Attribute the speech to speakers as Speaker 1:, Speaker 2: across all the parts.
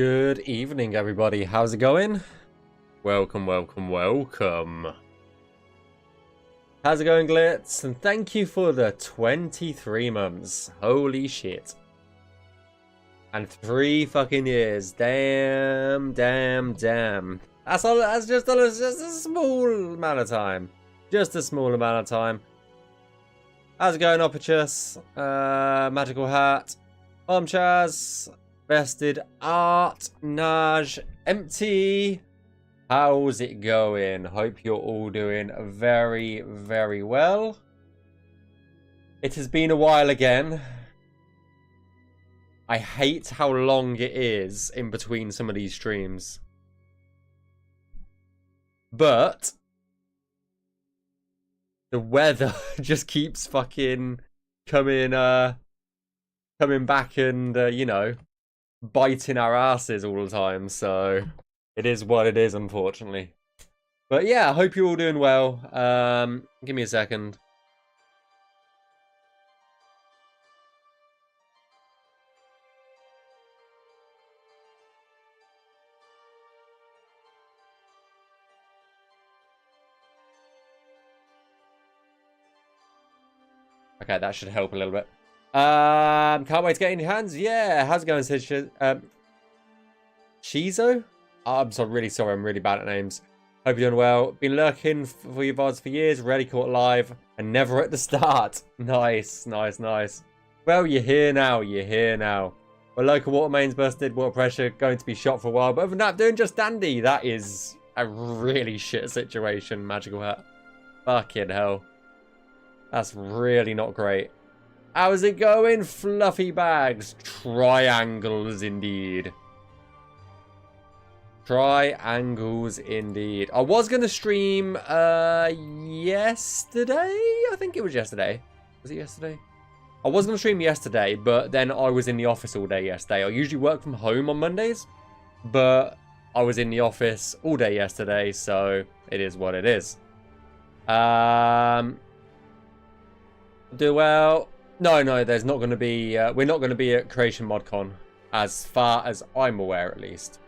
Speaker 1: Good evening, everybody. How's it going? Welcome, welcome, welcome. How's it going, Glitz? And thank you for the 23 months. Holy shit. And 3 fucking years. Damn, damn, damn. That's just a small amount of time. Just a small amount of time. How's it going, Opportus? Magical Hat. Chaz. Vested Art, Naj, Empty. How's it going? Hope you're all doing very, very well. It has been a while again. I hate how long it is in between some of these streams. But the weather just keeps fucking coming back and, you know, biting our asses all the time, so it is what it is, unfortunately. But yeah, I hope you're all doing well. Give me a second. Okay, that should help a little bit. Can't wait to get in your hands. Yeah, how's it going, Sid? Shizo? I'm really sorry, I'm really bad at names. Hope you're doing well. Been lurking for your VODs for years, rarely caught live, and never at the start. Nice, nice, nice. Well, you're here now, you're here now. Well, local water mains busted, water pressure, going to be shot for a while, but other than that, doing just dandy. That is a really shit situation, Magical Hat. Fucking hell. That's really not great. How's it going, fluffy bags? Triangles, indeed. Triangles, indeed. I was going to stream yesterday? I think it was yesterday. Was it yesterday? I was going to stream yesterday, but then I was in the office all day yesterday. I usually work from home on Mondays, but I was in the office all day yesterday, so it is what it is. Do well. No, there's not going to be... we're not going to be at Creation ModCon, as far as I'm aware, at least.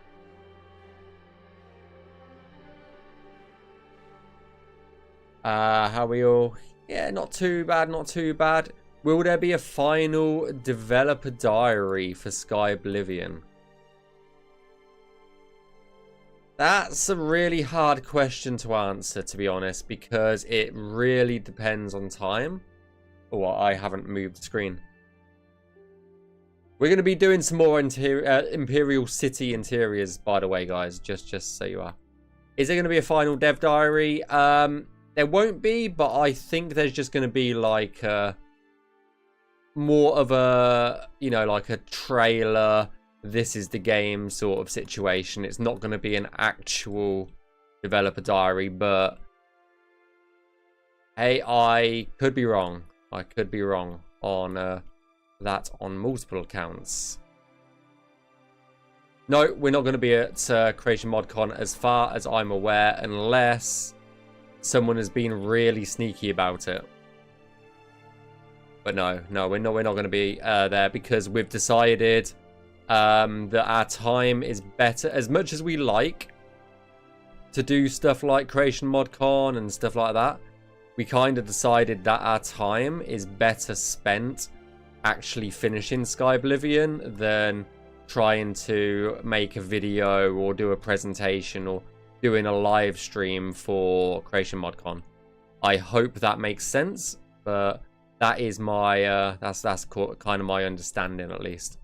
Speaker 1: How are we all? Yeah, not too bad, not too bad. Will there be a final developer diary for Skyblivion? That's a really hard question to answer, to be honest, because it really depends on time. Oh, I haven't moved the screen. We're going to be doing some more Imperial City interiors, by the way, guys. Just so you are. Is there going to be a final dev diary? There won't be, but I think there's just going to be like more of a, you know, like a trailer. This is the game sort of situation. It's not going to be an actual developer diary, but hey, I could be wrong. I could be wrong on that on multiple accounts. No, we're not going to be at Creation ModCon as far as I'm aware, unless someone has been really sneaky about it. But no, we're not going to be there because we've decided that our time is better. As much as we like to do stuff like Creation ModCon and stuff like that, we kind of decided that our time is better spent actually finishing Skyblivion than trying to make a video or do a presentation or doing a live stream for Creation ModCon. I hope that makes sense, but that is my that's kind of my understanding, at least.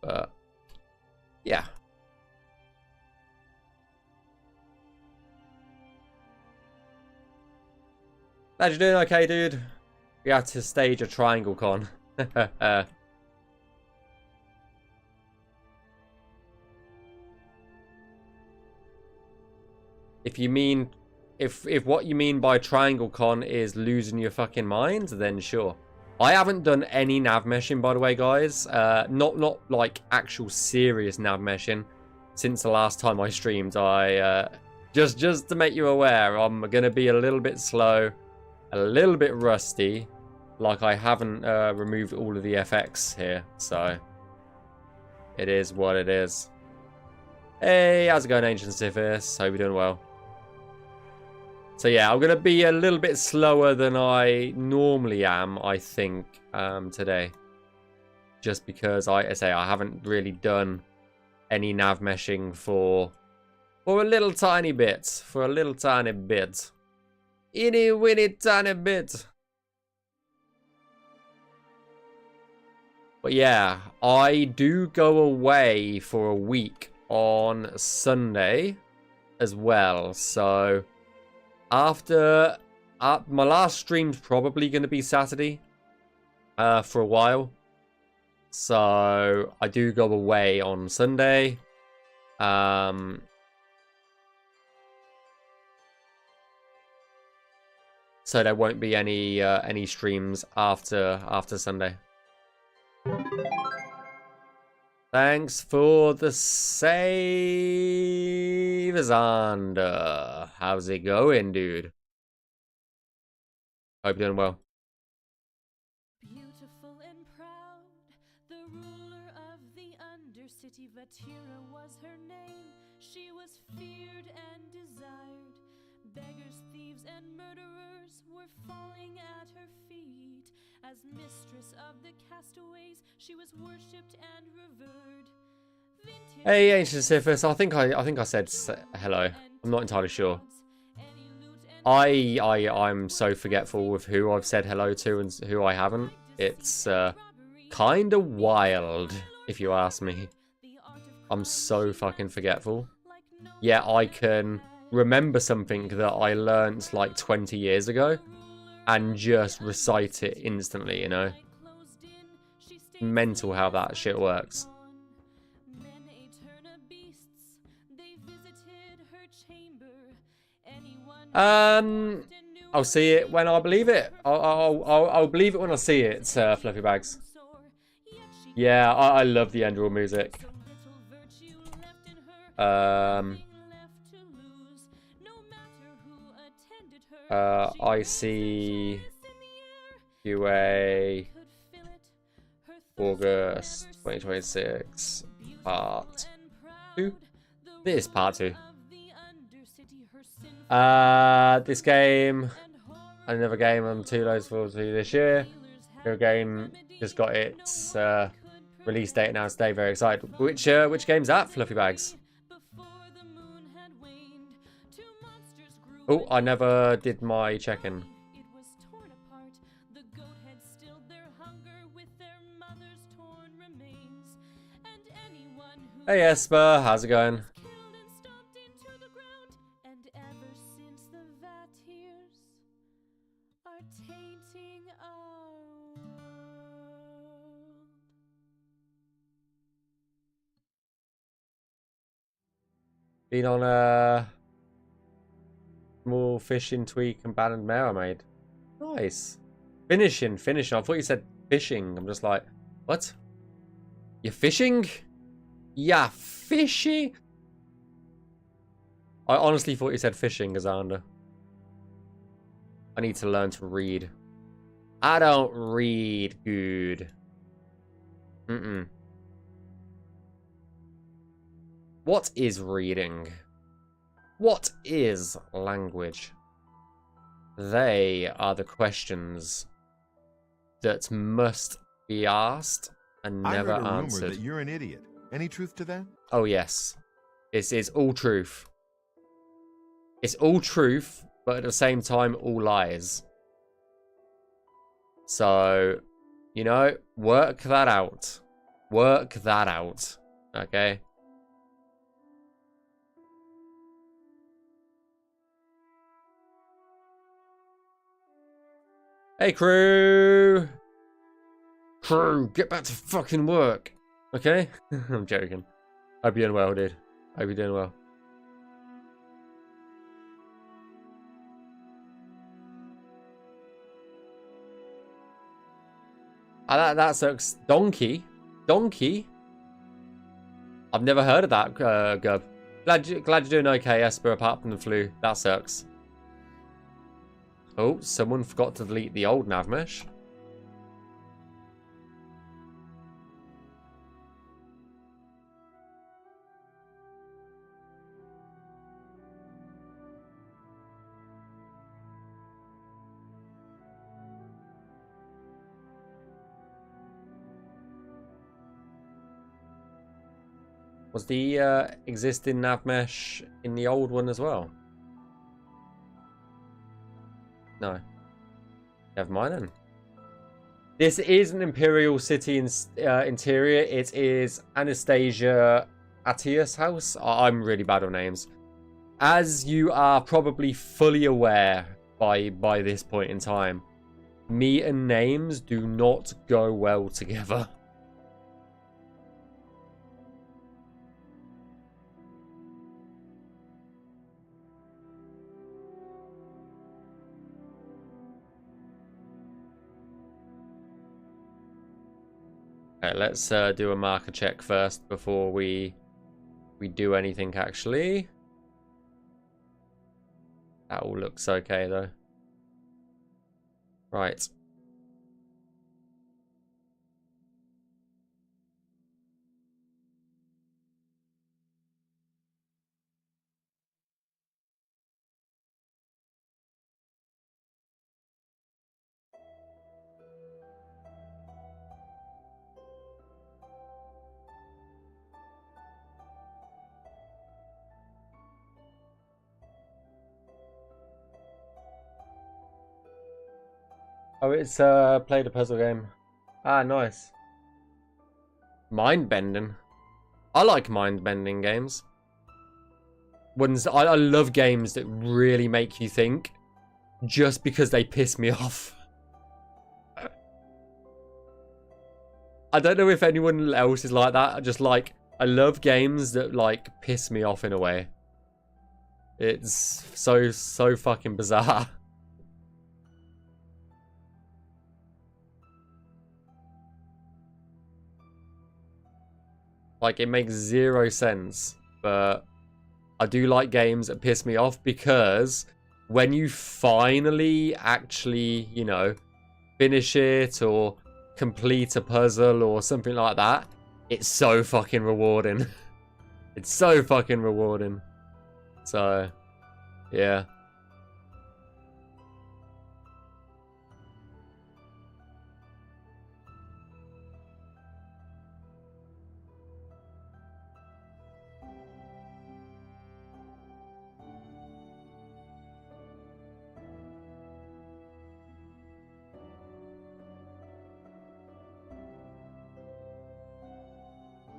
Speaker 1: But yeah. Glad you're doing okay, dude. We had to stage a triangle con. If you mean, if what you mean by triangle con is losing your fucking mind, then sure. I haven't done any nav meshing, by the way, guys. Not like actual serious nav meshing since the last time I streamed. I just to make you aware, I'm gonna be a little bit slow. A little bit rusty, like I haven't removed all of the FX here, so It is what it is. Hey, how's it going, Ancient Sithis? Hope you're doing well. So yeah, I'm going to be a little bit slower than I normally am, I think, today. Just because, I haven't really done any nav meshing for a little tiny bit. For a little tiny bit. Itty witty tiny bit. But yeah, I do go away for a week on Sunday as well. So after my last stream's probably going to be Saturday for a while. So I do go away on Sunday. So there won't be any streams after Sunday. Thanks for the save, Xander. How's it going, dude? Hope you're doing well.
Speaker 2: Beautiful and proud, the ruler of the Undercity, Vatira was her name. She was feared and desired. Beggars, thieves, and murderers were falling at her feet. As mistress of the castaways, she was worshipped and revered.
Speaker 1: Hey, Ancient Sithis, I think I said hello. I'm not entirely sure. I'm so forgetful with who I've said hello to and who I haven't. It's kind of wild, if you ask me. I'm so fucking forgetful. Yeah, I can remember something that I learnt like 20 years ago and just recite it instantly, you know? Mental how that shit works. I'll see it when I believe it. I'll believe it when I see it, Fluffy Bags. Yeah, I love the Enderal music. I see UA August 2026 part 2. This is part 2. This game, another game I'm too low for this year. Your game just got its release date announced today. Very excited. Which game's that, Fluffy Bags? Oh, I never did my check-in. Hey Esper, how's it going? Been on a small fishing tweak and abandoned mare I made. Nice. Finishing. I thought you said fishing. I'm just like, what? You're fishing? Yeah, fishing? I honestly thought you said fishing, Xander. I need to learn to read. I don't read good. What is reading? What is language? They are the questions that must be asked and never answered. I heard a rumor
Speaker 3: that you're an idiot. Any truth to that?
Speaker 1: Oh yes. This is all truth. It's all truth, but at the same time all lies. So, you know, work that out. Work that out. Okay? Hey, crew! Crew, get back to fucking work. Okay? I'm joking. Hope you're doing well, dude. Hope you're doing well. That sucks. Donkey? Donkey? I've never heard of that, Gub. Glad you're doing okay, Esper, apart from the flu. That sucks. Oh, someone forgot to delete the old nav mesh. Was the existing nav mesh in the old one as well? No. Never mind then. This is an Imperial City interior. It is Anastasia Atius' house. I'm really bad on names. As you are probably fully aware by this point in time, me and names do not go well together. Okay, let's do a marker check first before we do anything actually. That all looks okay though. Right. Oh, it's played a puzzle game. Ah, nice. Mind bending. I like mind bending games. I love games that really make you think, just because they piss me off. I don't know if anyone else is like that. I love games that like piss me off in a way. It's so fucking bizarre. Like, it makes zero sense, but I do like games that piss me off because when you finally actually, you know, finish it or complete a puzzle or something like that, it's so fucking rewarding. It's so fucking rewarding. So, yeah.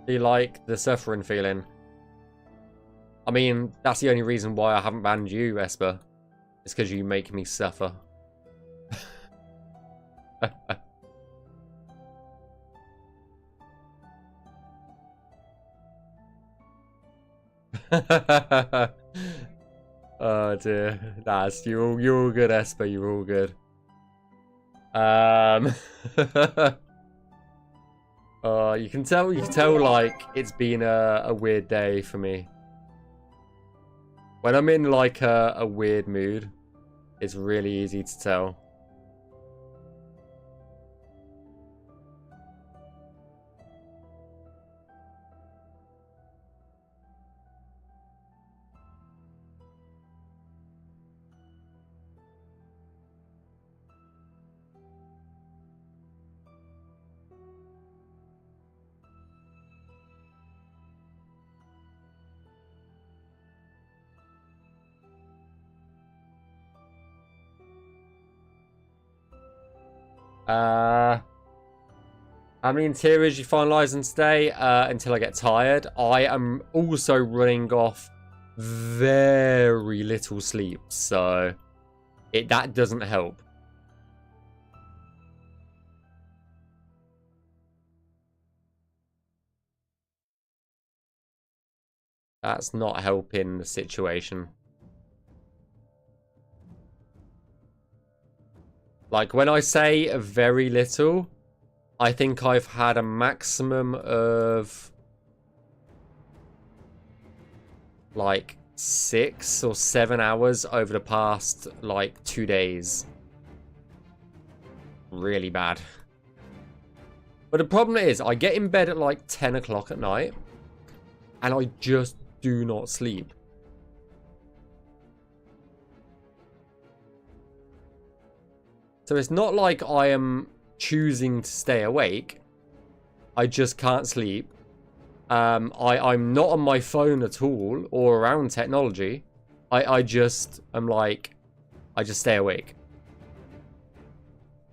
Speaker 1: Do you like the suffering feeling? I mean, that's the only reason why I haven't banned you, Esper. It's because you make me suffer. Oh dear. You're all good, Esper. You're all good. You can tell like it's been a weird day for me. When I'm in like a weird mood, it's really easy to tell. How many interiors you finalizing today? Until I get tired. I am also running off very little sleep, so that doesn't help. That's not helping the situation. Like, when I say very little, I think I've had a maximum of like 6 or 7 hours over the past like 2 days. Really bad. But the problem is, I get in bed at like 10 o'clock at night and I just do not sleep. So it's not like I am choosing to stay awake. I just can't sleep. I'm not on my phone at all or around technology. I just am like, I just stay awake.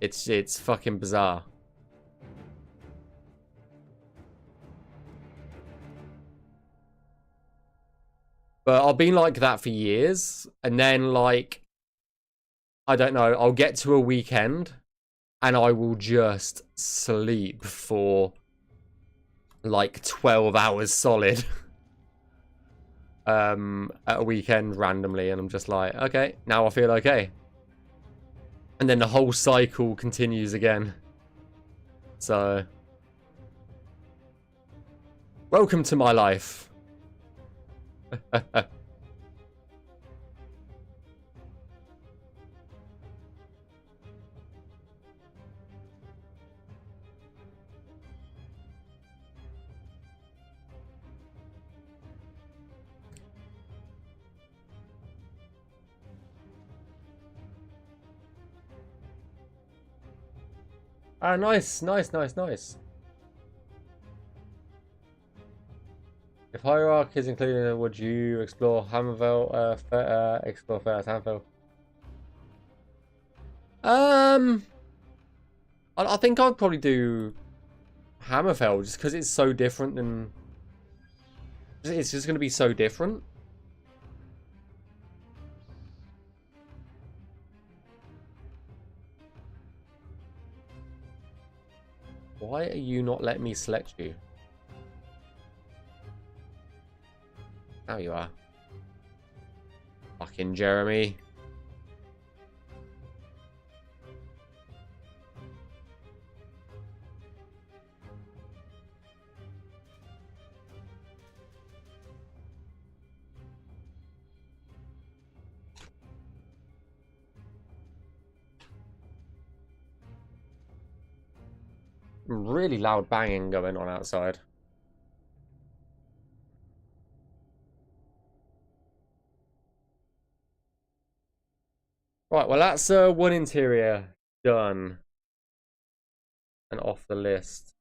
Speaker 1: It's fucking bizarre. But I've been like that for years, and then like, I don't know, I'll get to a weekend and I will just sleep for like 12 hours solid. At a weekend randomly, and I'm just like, okay, now I feel okay. And then the whole cycle continues again. So, welcome to my life. Ah, nice. If Hierarchy is included, would you explore Hammerfell? Explore first Hammerfell? I think I'd probably do Hammerfell just because it's so different than. It's just going to be so different. Why are you not letting me select you? Now you are. Fucking Jeremy. Really loud banging going on outside. Right, well that's one interior done and off the list.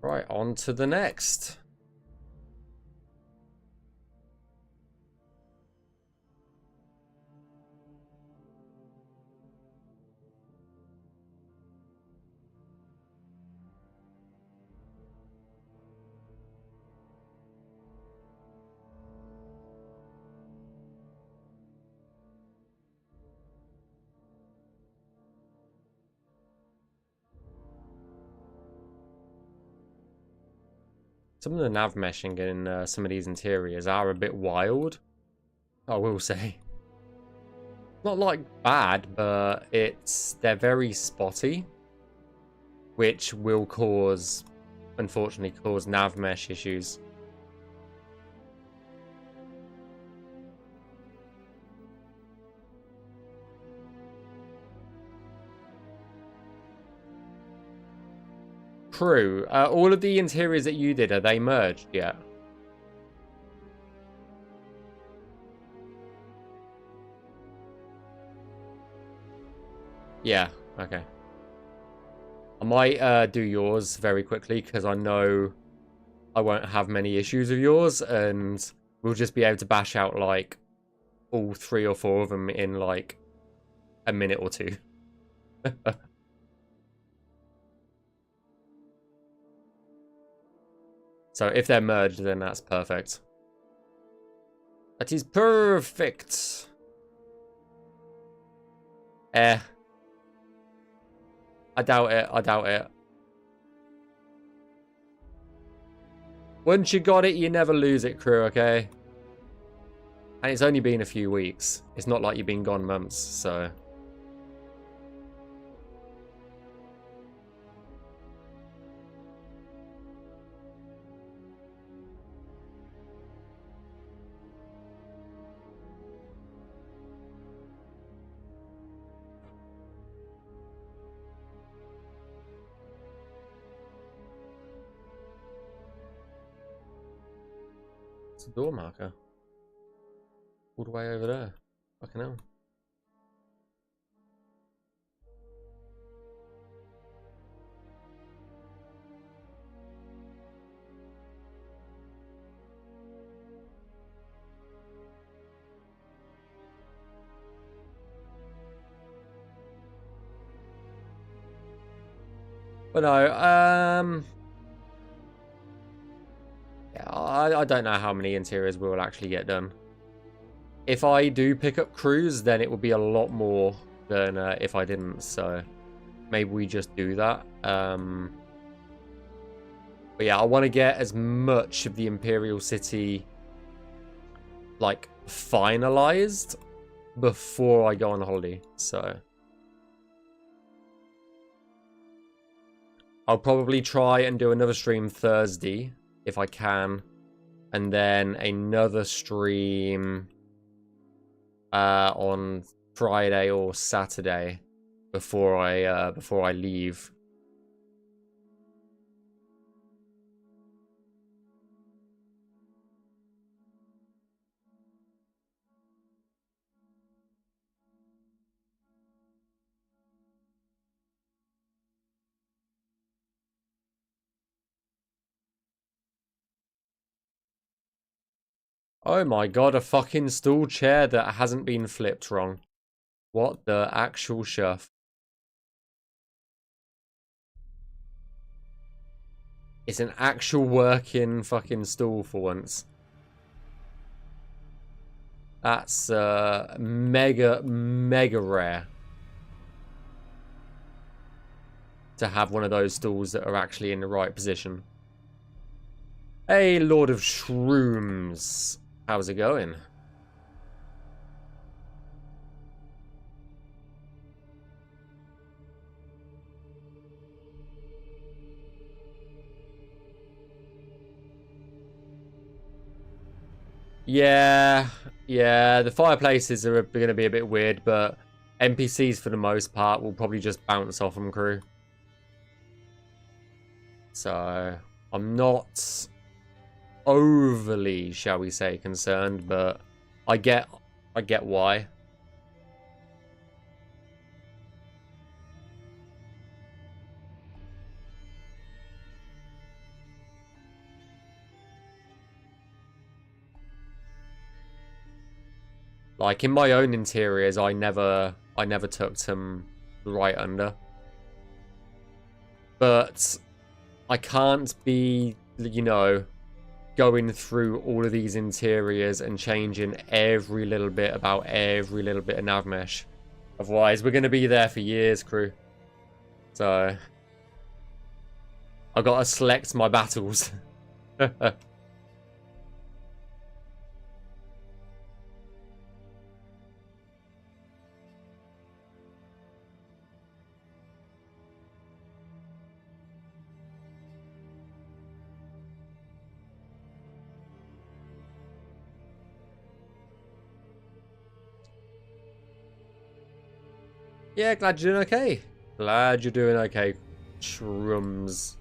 Speaker 1: Right, on to the next. Some of the nav meshing in some of these interiors are a bit wild, I will say. Not like bad, but they're very spotty, which will unfortunately cause nav mesh issues. True. All of the interiors that you did, are they merged yet? Yeah, okay. I might do yours very quickly because I know I won't have many issues with yours, and we'll just be able to bash out like all 3 or 4 of them in like a minute or two. So if they're merged, then that's perfect. That is perfect. I doubt it. Once you got it, you never lose it, crew, okay? And it's only been a few weeks. It's not like you've been gone months, so... It's a door marker. All the way over there. Fucking hell. But no, yeah, I don't know how many interiors we will actually get done. If I do pick up crews, then it will be a lot more than if I didn't, so maybe we just do that. But yeah, I want to get as much of the Imperial City, like, finalized before I go on holiday, so... I'll probably try and do another stream Thursday, if I can. And then another stream on Friday or Saturday before I leave. Oh my god, a fucking stool chair that hasn't been flipped wrong. What the actual shuff? It's an actual working fucking stool for once. That's mega rare. To have one of those stools that are actually in the right position. Hey, Lord of Shrooms. How's it going? Yeah, the fireplaces are going to be a bit weird, but NPCs for the most part will probably just bounce off them, crew. So, I'm not overly, shall we say, concerned, but I get why. Like in my own interiors, I never tucked them right under. But I can't be, you know, going through all of these interiors and changing every little bit about every little bit of nav mesh. Otherwise, we're going to be there for years, crew. So, I've got to select my battles. Yeah, glad you're doing okay. Glad you're doing okay, Shrooms.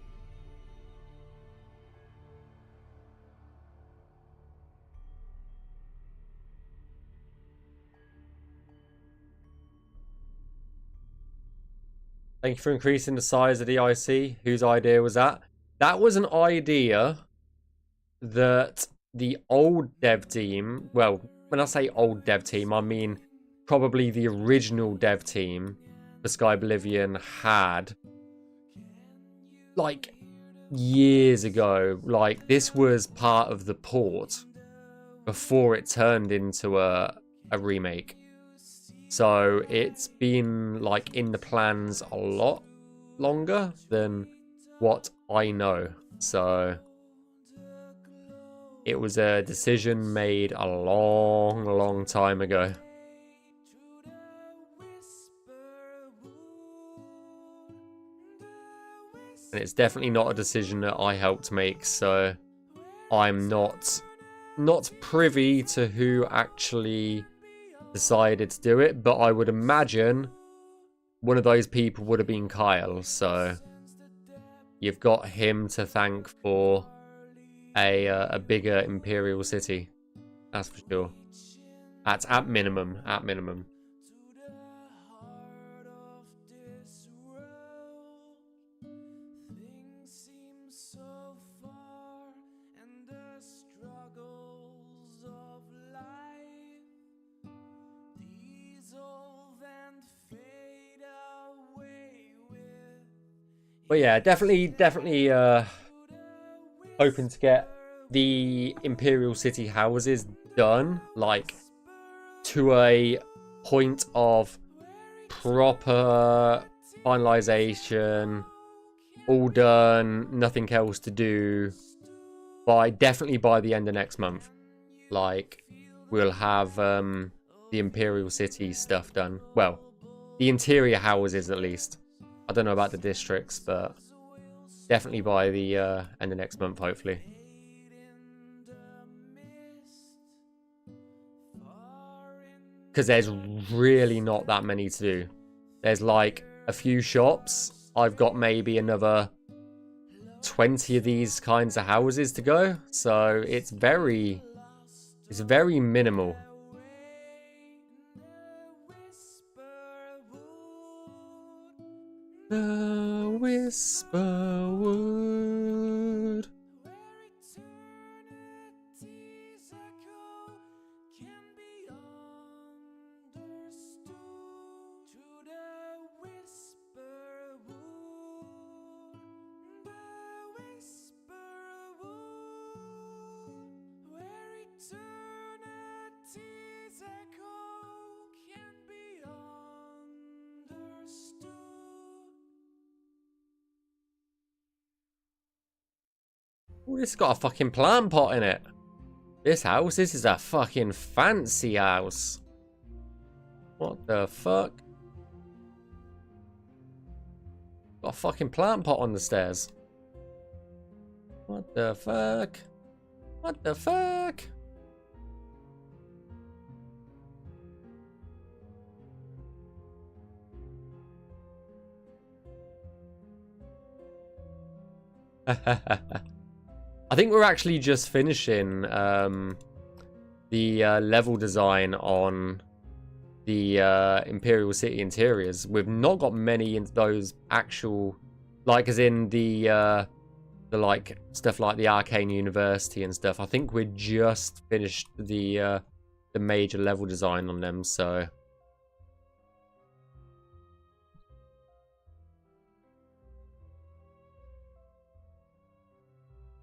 Speaker 1: Thank you for increasing the size of the IC. Whose idea was that? That was an idea that the old dev team, well, when I say old dev team, I mean probably the original dev team for Skyblivion had, like, years ago. Like, this was part of the port before it turned into a remake. So it's been, like, in the plans a lot longer than what I know. So it was a decision made a long time ago. And it's definitely not a decision that I helped make, so I'm not privy to who actually decided to do it, but I would imagine one of those people would have been Kyle, so you've got him to thank for a bigger imperial city. That's for sure. At minimum, at minimum. But yeah, definitely hoping to get the Imperial City houses done, like, to a point of proper finalization, all done, nothing else to do, definitely by the end of next month. Like, we'll have the Imperial City stuff done. Well, the interior houses at least. I don't know about the districts, but definitely by the end of next month, hopefully. Because there's really not that many to do. There's like a few shops. I've got maybe another 20 of these kinds of houses to go. So it's very minimal. The Whisper Wood. Oh, this has got a fucking plant pot in it. This is a fucking fancy house. What the fuck? Got a fucking plant pot on the stairs. What the fuck? What the fuck? I think we're actually just finishing the level design on the Imperial City interiors. We've not got many in those actual, like, as in the like stuff like the Arcane University and stuff. I think we're just finished the major level design on them, so.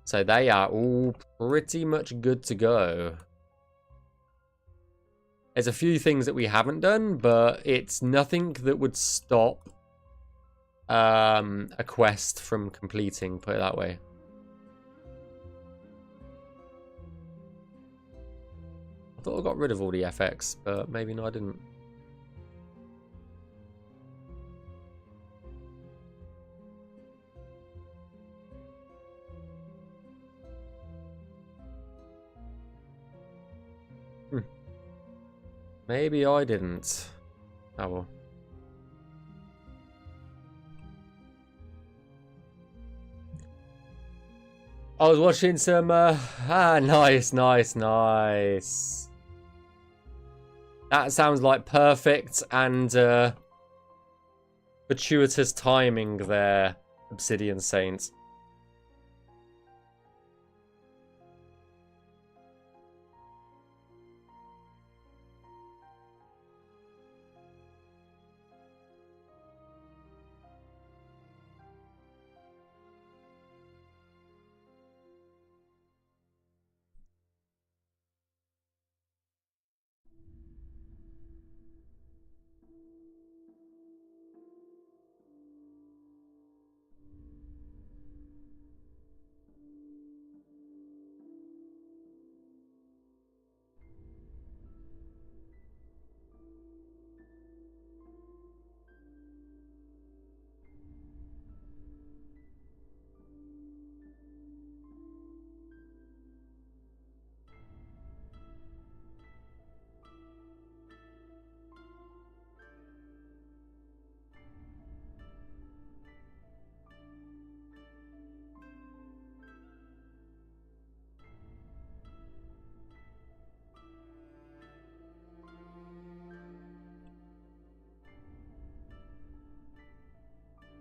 Speaker 1: So they are all pretty much good to go. There's a few things that we haven't done, but it's nothing that would stop a quest from completing, put it that way. I thought I got rid of all the FX, but maybe no, I didn't. Maybe I didn't. Oh well. I was watching some nice. That sounds like perfect and fortuitous timing there, Obsidian Saint.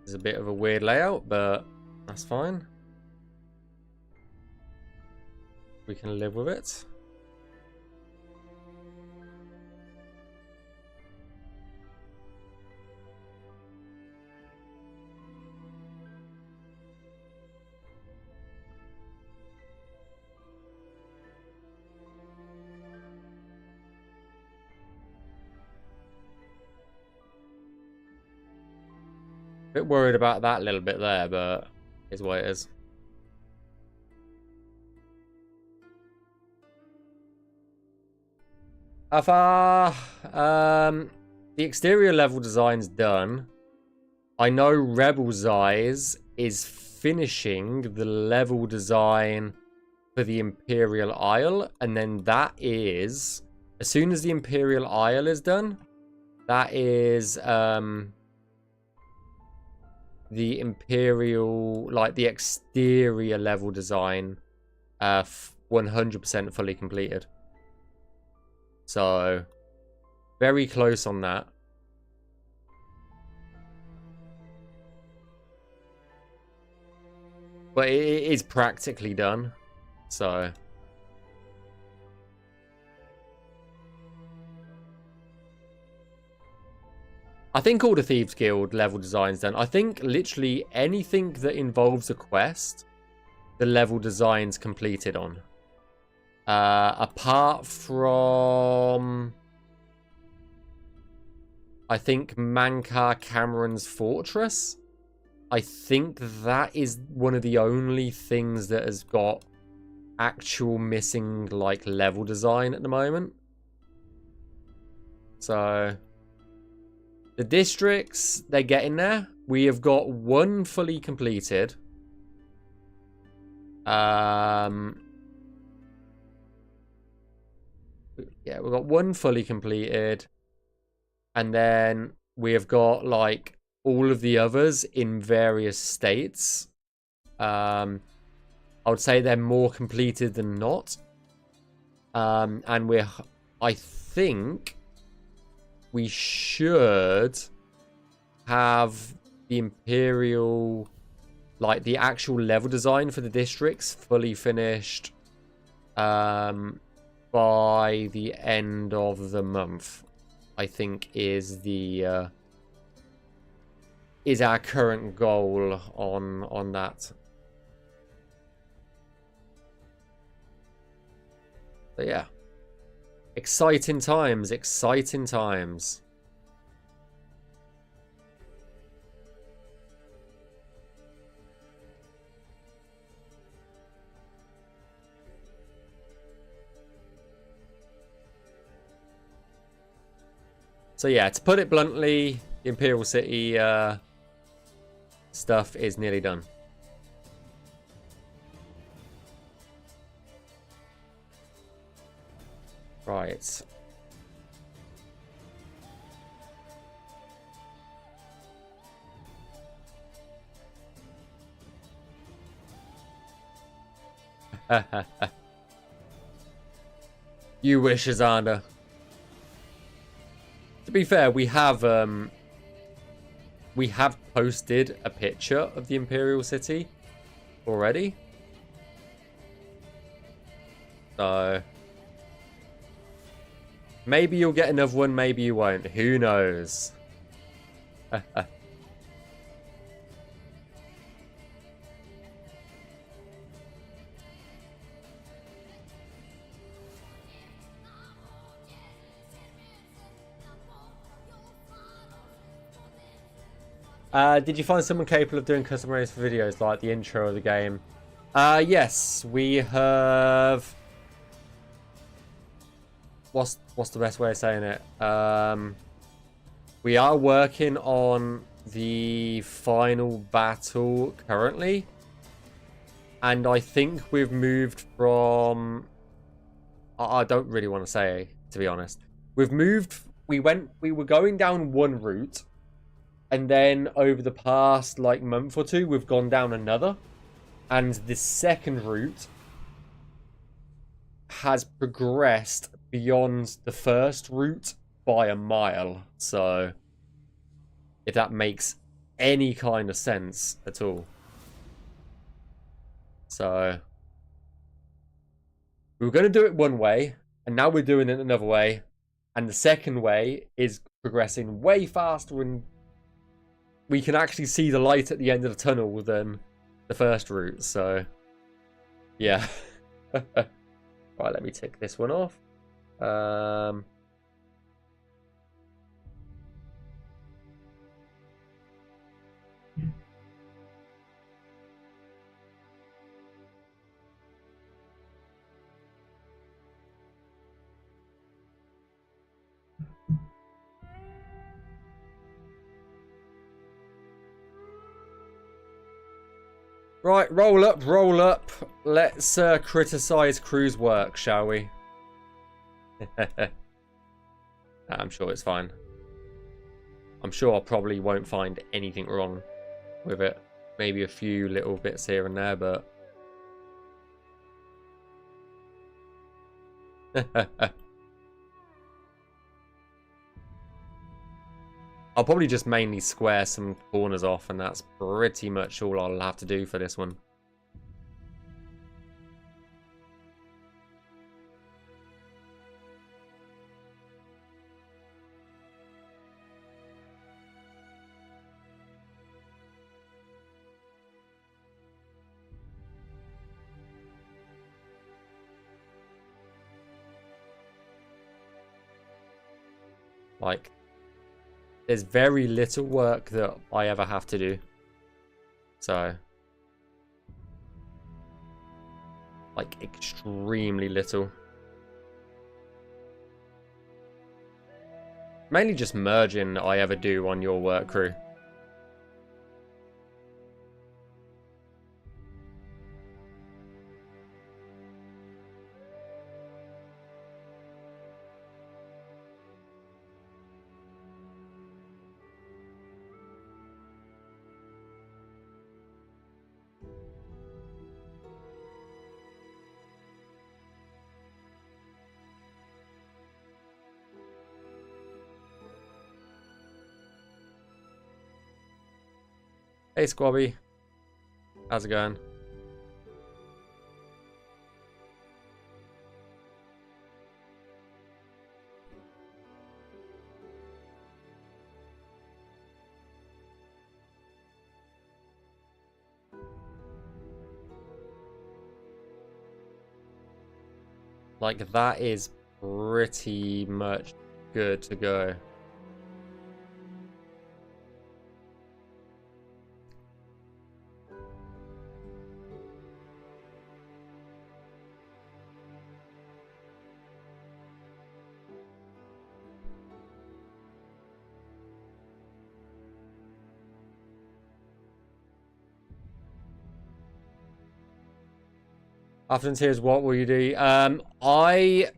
Speaker 1: It's a bit of a weird layout, but that's fine. We can live with it. Bit worried about that little bit there, but it's what it is. How far? The exterior level design's done. I know Rebel's Eyes is finishing the level design for the Imperial Isle, and then that is, as soon as the Imperial Isle is done, that is the Imperial, like the exterior level design, 100% fully completed. So, very close on that. But it is practically done. So. I think all the Thieves Guild level design's done. I think literally anything that involves a quest, the level design's completed on. Apart from, I think, Mankar Cameron's Fortress. I think that is one of the only things that has got actual missing, like, level design at the moment. So, the districts, they're getting there. We have got one fully completed. Yeah, we've got one fully completed. And then we have got, like, all of the others in various states. I would say they're more completed than not. And I think we should have the Imperial, like the actual level design for the districts fully finished by the end of the month. I think is our current goal on that. So yeah, exciting times, exciting times. So yeah, to put it bluntly, the Imperial City stuff is nearly done. Right. You wish, Azanda. To be fair, we have posted a picture of the Imperial City already. So maybe you'll get another one, maybe you won't. Who knows? Did you find someone capable of doing custom race for videos like the intro of the game? Yes, we have. What's the best way of saying it? We are working on the final battle currently, and I think we've moved from. I don't really want to say, to be honest. We've moved. We were going down one route. And then over the past like month or two, we've gone down another. And the second route has progressed beyond the first route by a mile. So if that makes any kind of sense at all. So we were going to do it one way, and now we're doing it another way, and the second way is progressing way faster, and we can actually see the light at the end of the tunnel than the first route. So yeah. Right, let me tick this one off. Right, roll up, roll up. Let's criticize crew's work, shall we? I'm sure it's fine. I'm sure I probably won't find anything wrong with it. Maybe a few little bits here and there, but... I'll probably just mainly square some corners off, and that's pretty much all I'll have to do for this one. Like, there's very little work that I ever have to do. So, like, extremely little. Mainly just merging I ever do on your work crew. Hey Squabby, how's it going? Like, that is pretty much good to go. After interiors, what will you do? I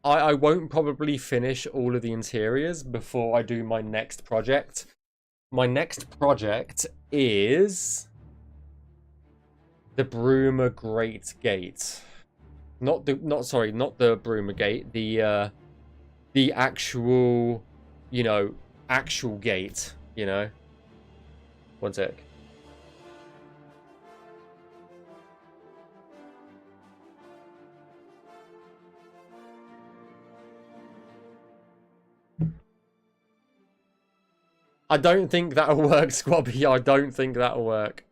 Speaker 1: won't probably finish all of the interiors before I do my next project. My next project is the Broomer Great Gate. Not the Broomer Gate. The actual, actual gate. One sec. I don't think that'll work, Squabby. I don't think that'll work.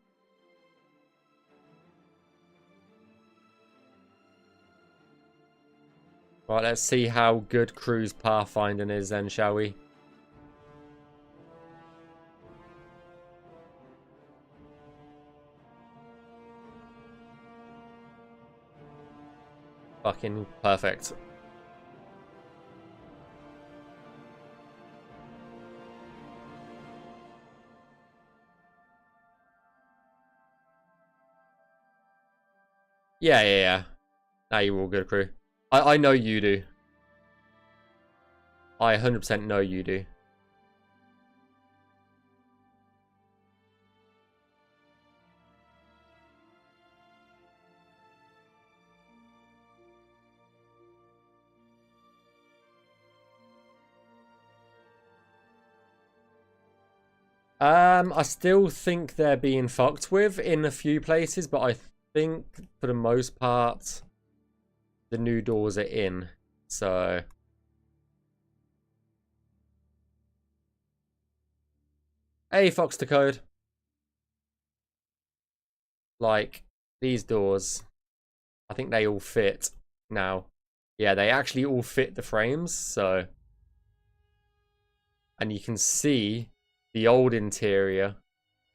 Speaker 1: Right, let's see how good Crew's pathfinding is then, shall we? Fucking perfect. Yeah. Now you're all good, Crew. I know you do. I 100% know you do. I still think they're being fucked with in a few places, but I think for the most part, the new doors are in. So hey, Fox to Code. Like, these doors, I think they all fit now. Yeah, they actually all fit the frames, so. And you can see the old interior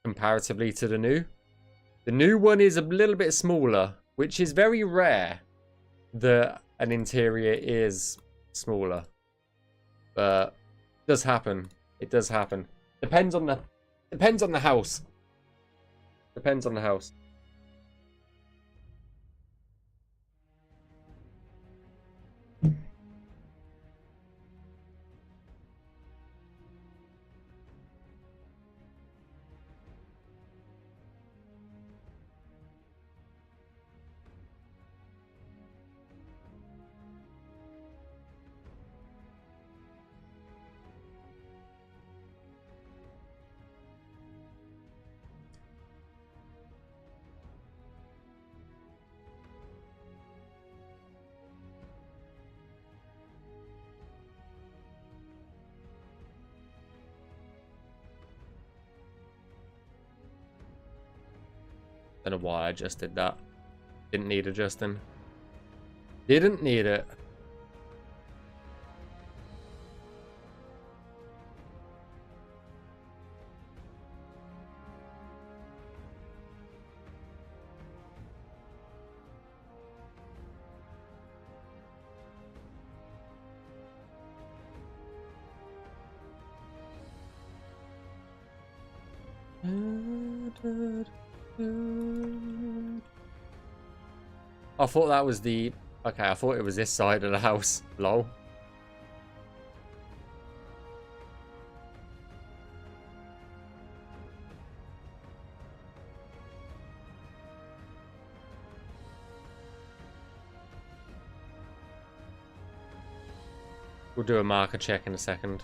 Speaker 1: comparatively to the new. The new one is a little bit smaller, which is very rare that an interior is smaller. But it does happen. It does happen. Depends on the house. Depends on the house. Don't know why I just did that. Didn't need adjusting. Didn't need it. I thought that was the... Okay, I thought it was this side of the house. Lol. We'll do a marker check in a second.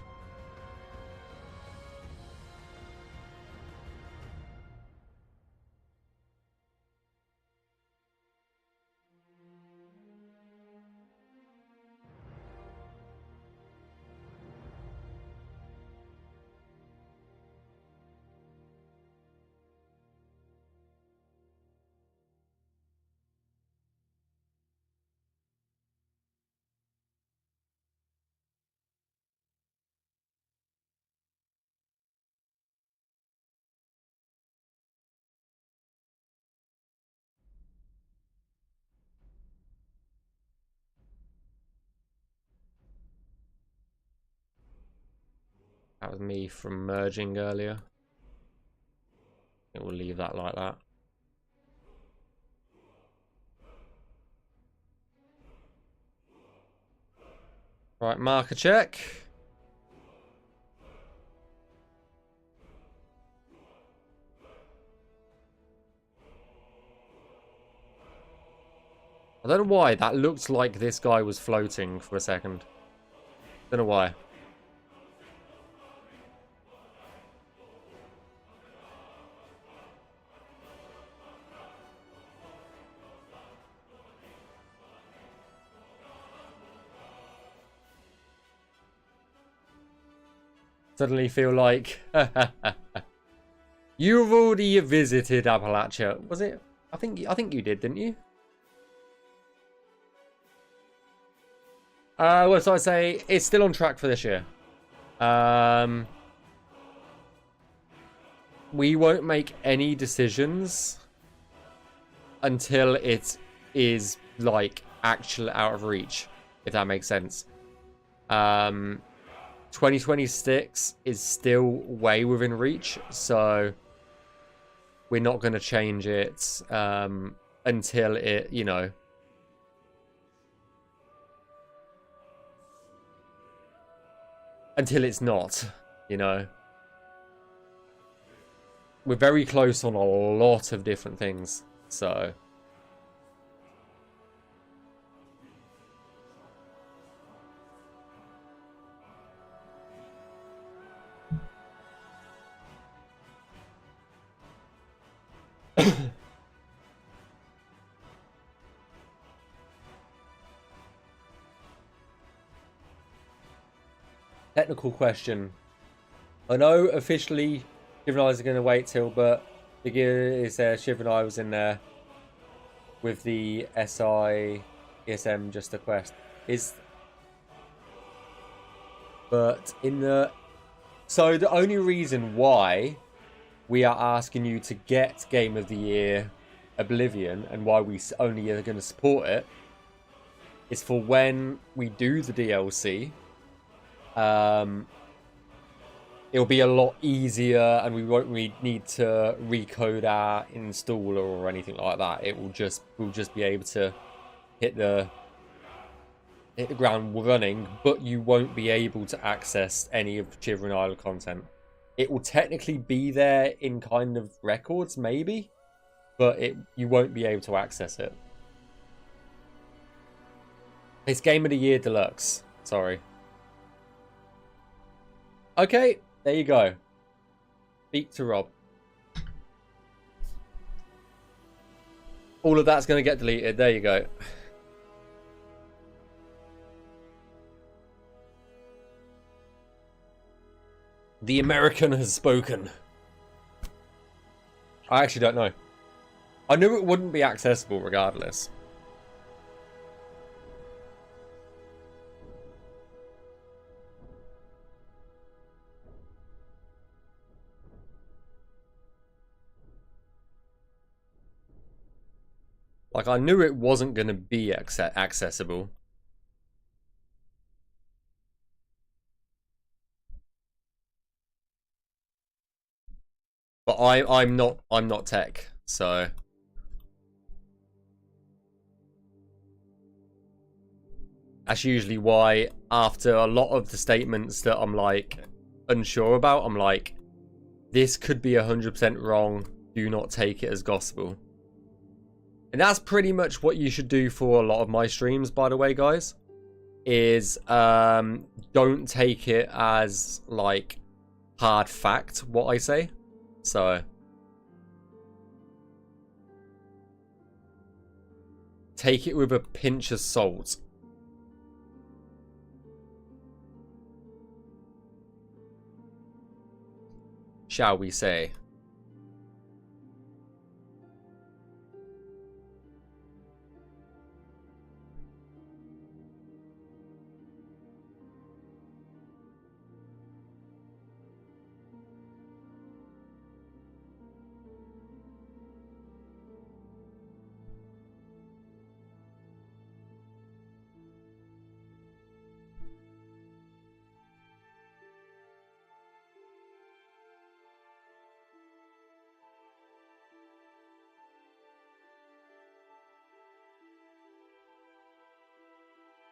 Speaker 1: That was me from merging earlier. It will leave that like that. Right, marker check. I don't know why that looked like this guy was floating for a second. Don't know why. Suddenly feel like you've already visited Appalachia. Was it? I think you did, didn't you? Well, so I say it's still on track for this year. We won't make any decisions until it is like actual out of reach, if that makes sense. 2026 is still way within reach, so we're not going to change it until it, you know, until it's not, you know. We're very close on a lot of different things, so. Technical question. I know officially Shiv and I are going to wait till, but the gear is there. Shiv and I was in there with the SI ESM just a quest. But in the... So the only reason why we are asking you to get Game of the Year Oblivion and why we only are going to support it is for when we do the DLC. It'll be a lot easier and we won't need to recode our installer or anything like that. We'll just be able to hit the ground running, but you won't be able to access any of Shivering Isle content. It will technically be there in kind of records, maybe, but you won't be able to access it. It's Game of the Year Deluxe. Sorry. Okay, there you go. Speak to Rob. All of that's going to get deleted. There you go. The American has spoken. I actually don't know. I knew it wouldn't be accessible regardless. Like, I knew it wasn't going to be accessible. But I'm not tech, so that's usually why after a lot of the statements that I'm like unsure about, I'm like, this could be 100% wrong. Do not take it as gospel. And that's pretty much what you should do for a lot of my streams, by the way, guys. Is don't take it as like hard fact what I say. So take it with a pinch of salt. Shall we say?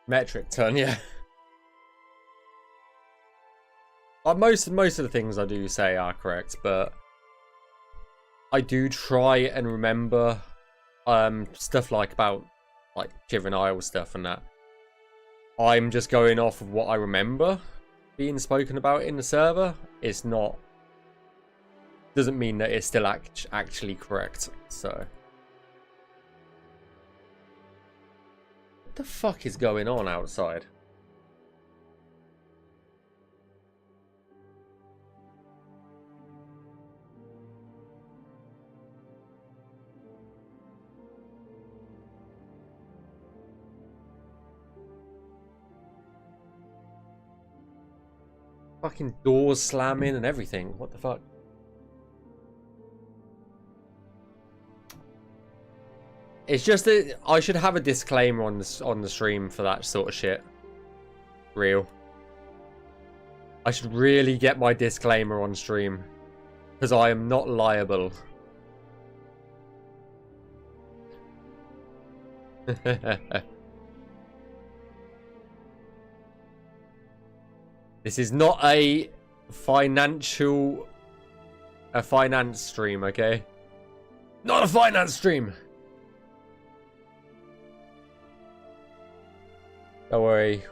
Speaker 1: Metric ton, yeah. Most of the things I do say are correct, but I do try and remember stuff like about like Shivering Isle stuff and that. I'm just going off of what I remember being spoken about in the server. It's not, doesn't mean that it's still actually correct. So what the fuck is going on outside? Fucking doors slamming and everything. What the fuck? It's just that I should have a disclaimer on the stream for that sort of shit. Real. I should really get my disclaimer on stream. Because I am not liable. This is not a finance stream, okay? Not a finance stream. Don't worry.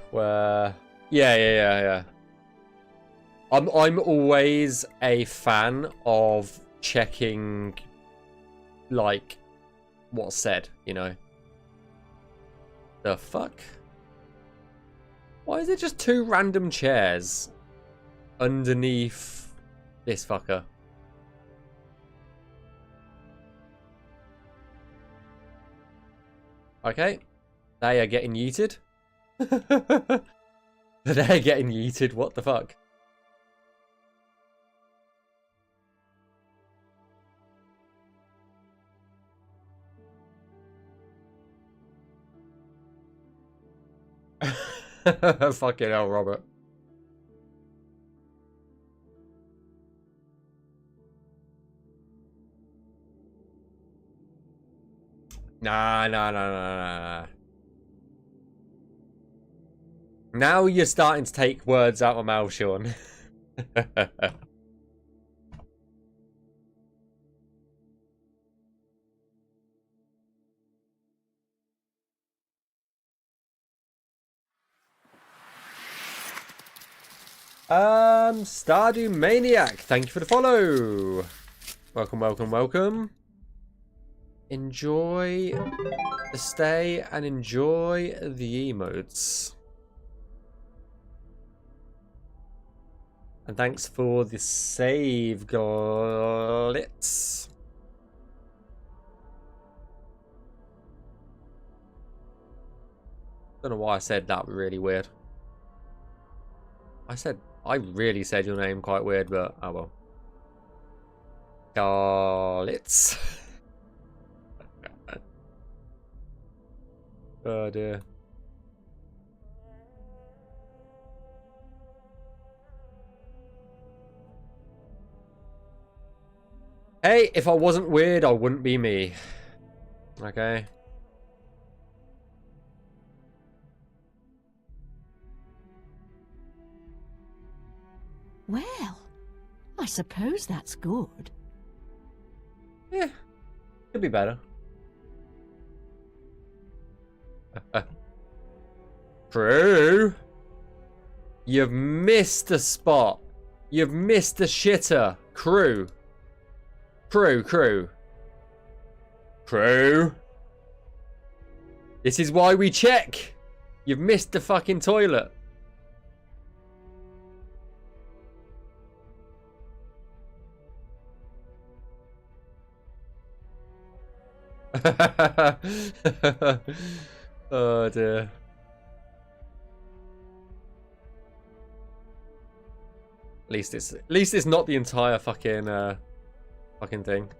Speaker 1: Yeah. I'm always a fan of checking like what's said, you know. The fuck? Why is it just two random chairs underneath this fucker? Okay. They are getting yeeted. They're getting yeeted. What the fuck? Fucking hell, Robert. Nah. Now you're starting to take words out of my mouth, Sean. Stardew Maniac, thank you for the follow. Welcome. Enjoy the stay and enjoy the emotes. And thanks for the save, Glitz. Don't know why I said that really weird. I really said your name quite weird, but oh well. Glitz. Oh dear. Hey, if I wasn't weird, I wouldn't be me. Okay.
Speaker 4: Well, I suppose that's good.
Speaker 1: Yeah, could be better. True. You've missed a spot. You've missed a shitter. Crew. This is why we check. You've missed the fucking toilet. Oh dear. At least it's not the entire fucking thing.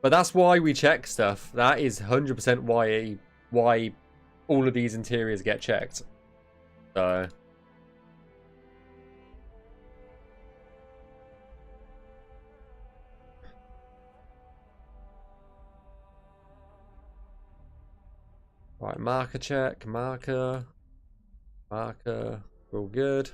Speaker 1: But that's why we check stuff. That is 100% why all of these interiors get checked. So right, marker check, marker, we're all good.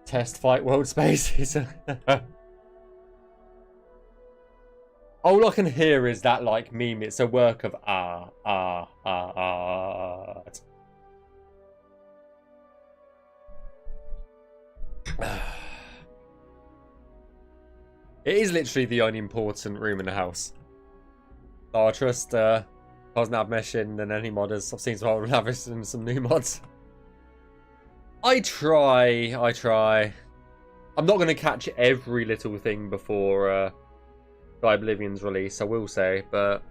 Speaker 1: Test fight world spaces. All I can hear is that like meme. It's a work of art. It is literally the only important room in the house. So I trust Cosnab Meshin than any modders. I've seen some Lavish and some new mods. I try. I'm not going to catch every little thing before Skyblivion's release, I will say, but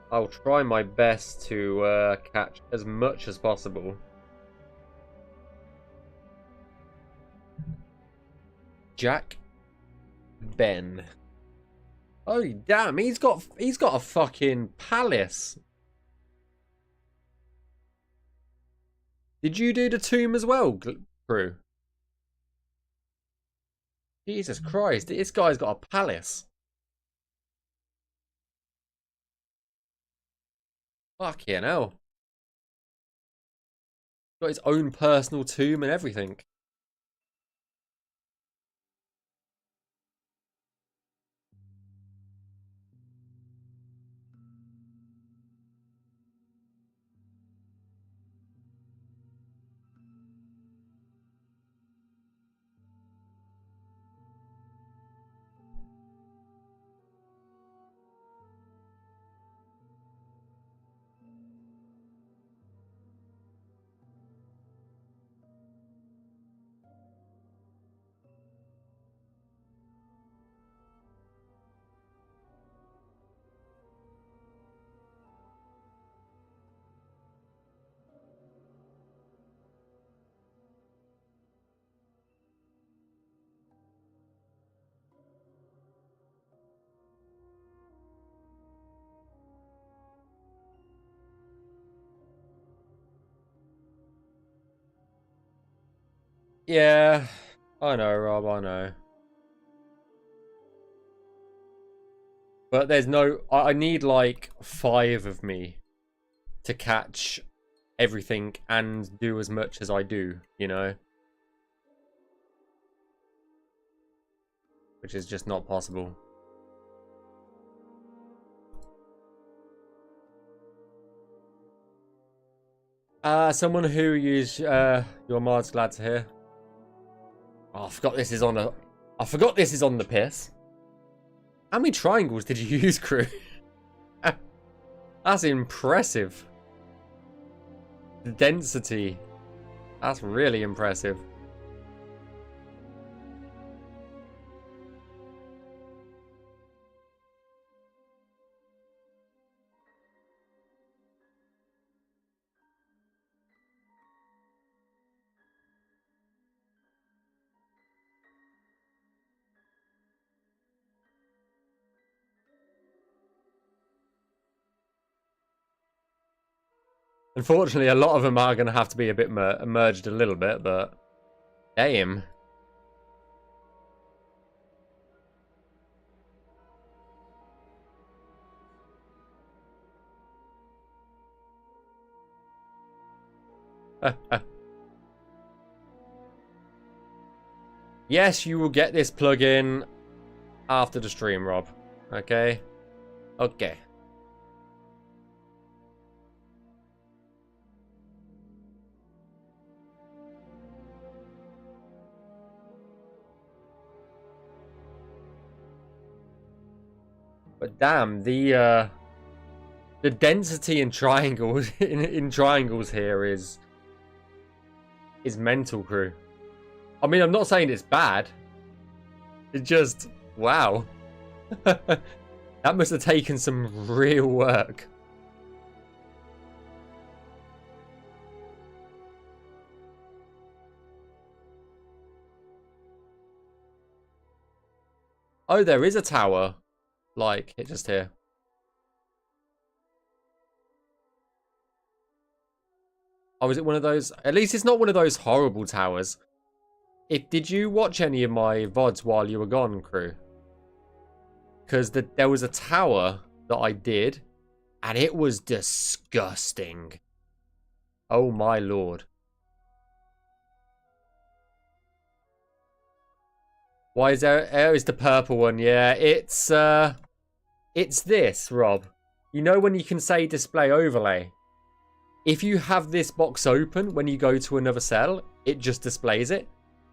Speaker 1: I'll try my best to catch as much as possible. Jack Ben. Oh damn, he's got a fucking palace. Did you do the tomb as well, Crew? Jesus Christ, this guy's got a palace. Fucking hell. Got its own personal tomb and everything. Yeah, I know, Rob, I know. But there's no... I need like 5 of me to catch everything and do as much as I do, you know? Which is just not possible. Someone who used your mod's glad to hear. Oh, I forgot this is on a... I forgot this is on the piss. How many triangles did you use, crew? That's impressive. The density. That's really impressive. Unfortunately, a lot of them are going to have to be a bit merged a little bit, but damn. Yes, you will get this plugin after the stream, Rob. Okay? Okay. But damn, the density in triangles in triangles here is mental, crew. I mean, I'm not saying it's bad. It's just wow. That must have taken some real work. Oh, there is a tower. Like, it just here. Oh, is it one of those? At least it's not one of those horrible towers. Did you watch any of my VODs while you were gone, crew? Because there was a tower that I did, and it was disgusting. Oh my lord. Why is there... Oh, it's the purple one. Yeah, it's this, Rob. You know when you can say display overlay? If you have this box open when you go to another cell, it just displays it.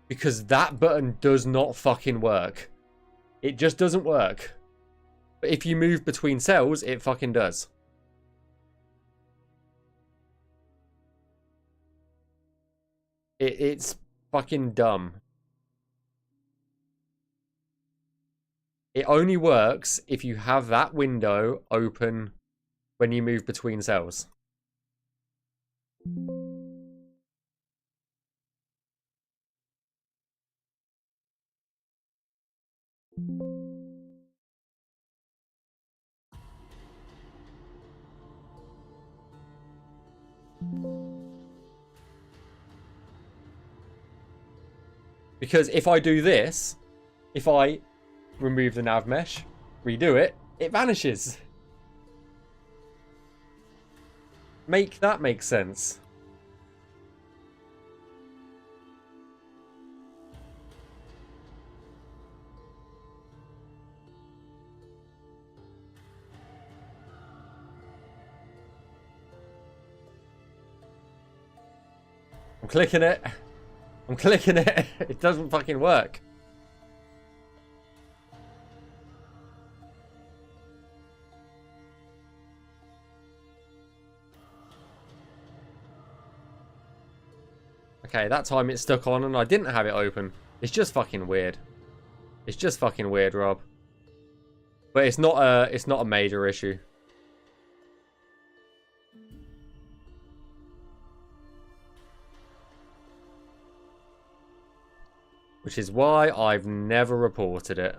Speaker 1: Because that button does not fucking work. It just doesn't work. But if you move between cells, it fucking does. It's fucking dumb. It only works if you have that window open when you move between cells. Because if I do this, if I remove the nav mesh, redo it, it vanishes. Make that make sense. clicking it. I'm clicking it. It doesn't fucking work. Okay, that time it stuck on and I didn't have it open. It's just fucking weird. It's just fucking weird, Rob. But it's not a major issue. Which is why I've never reported it.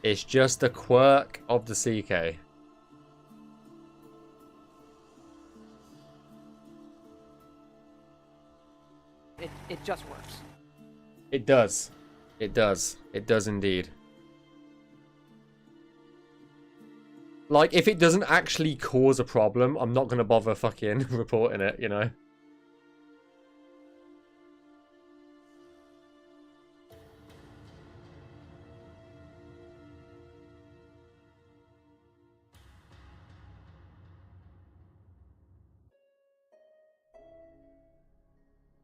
Speaker 1: It's just a quirk of the CK.
Speaker 5: It just works.
Speaker 1: It does. It does. It does indeed. Like, if it doesn't actually cause a problem, I'm not going to bother fucking reporting it, you know?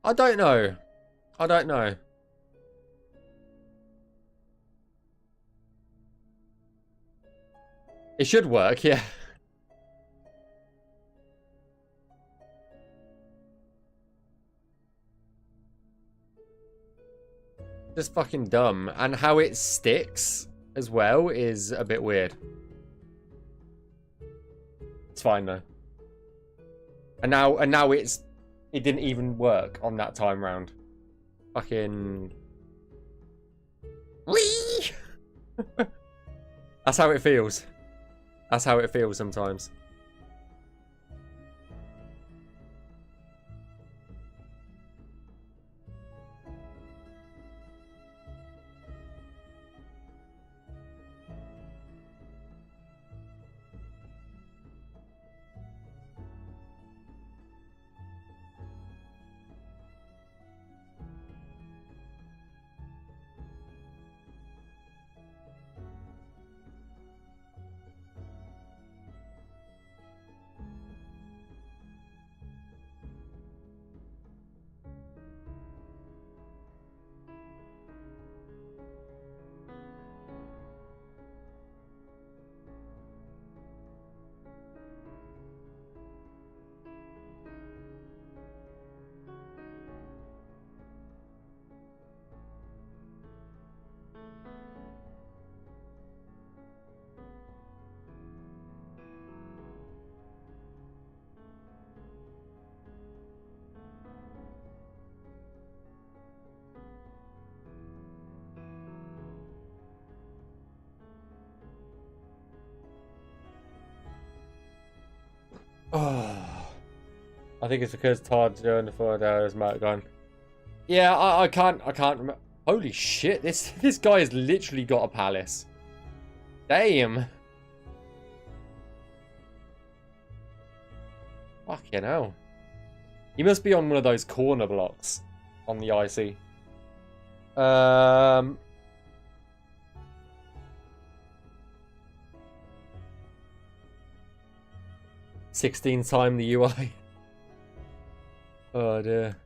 Speaker 1: I don't know. I don't know. It should work, yeah. Just fucking dumb. And how it sticks as well is a bit weird. It's fine though. And now it didn't even work on that time round. Fucking whee! That's how it feels. That's how it feels sometimes. Oh, I think it's because Todd during the 4 hours might have gone. Yeah, I can't remember. Holy shit, this guy has literally got a palace. Damn. Fucking hell. He must be on one of those corner blocks on the IC. 16 time the UI. Oh dear.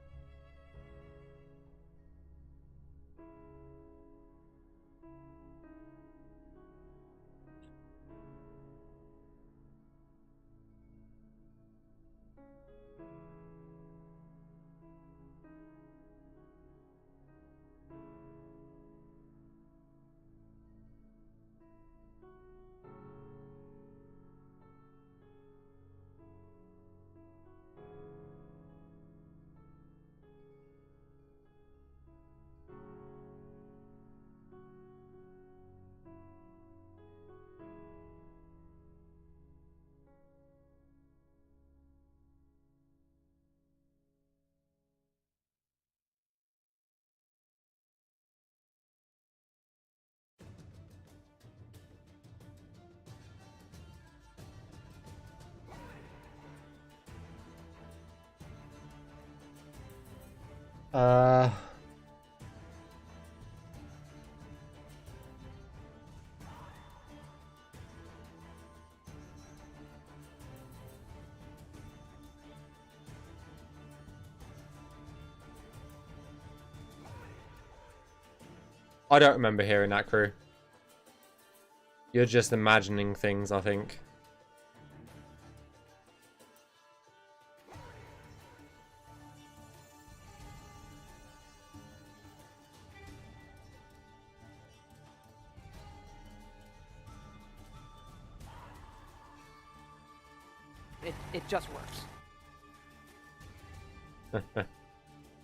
Speaker 1: Uh, I don't remember hearing that, crew. You're just imagining things, I think.
Speaker 5: It just works.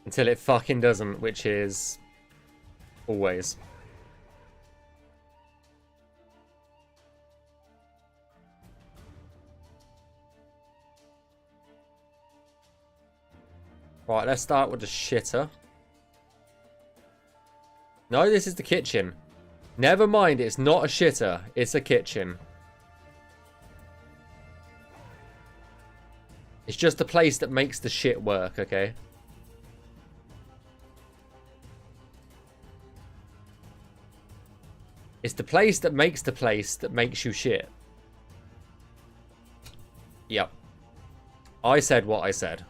Speaker 1: Until it fucking doesn't, which is always. Right, let's start with the shitter. No, this is the kitchen. Never mind, it's not a shitter. It's a kitchen. It's just the place that makes the shit work, okay? It's the place that makes the place that makes you shit. Yep. I said what I said.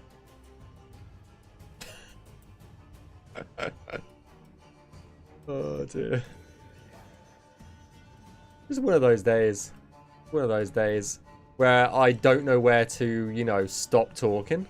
Speaker 1: Oh dear. It's one of those days. One of those days where I don't know where to, you know, stop talking.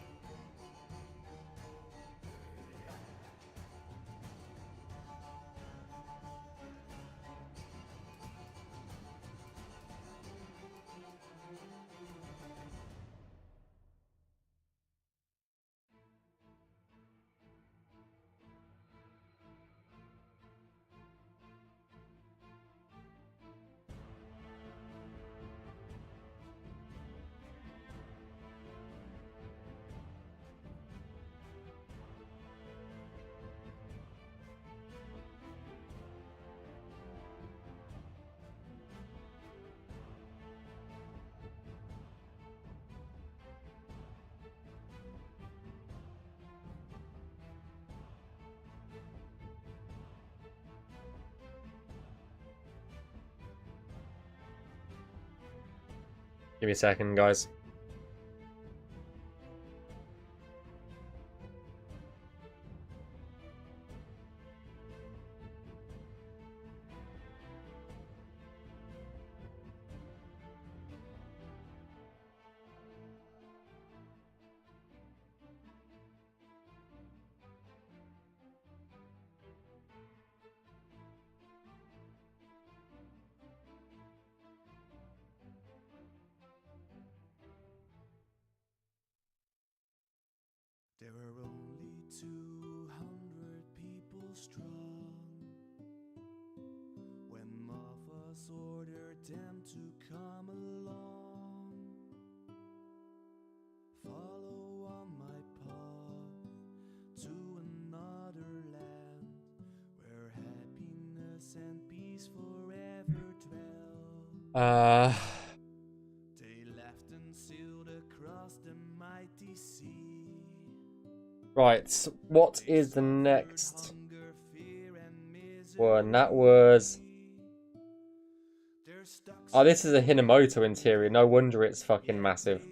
Speaker 1: Give me a second, guys.
Speaker 6: There were only 200 people strong when Moffas ordered them to come along. Follow on my path to another land where happiness and peace forever dwell. They left and sailed across the mighty sea.
Speaker 1: Right, so what is the next one? That was... Oh, this is a Hinamoto interior. No wonder it's fucking massive.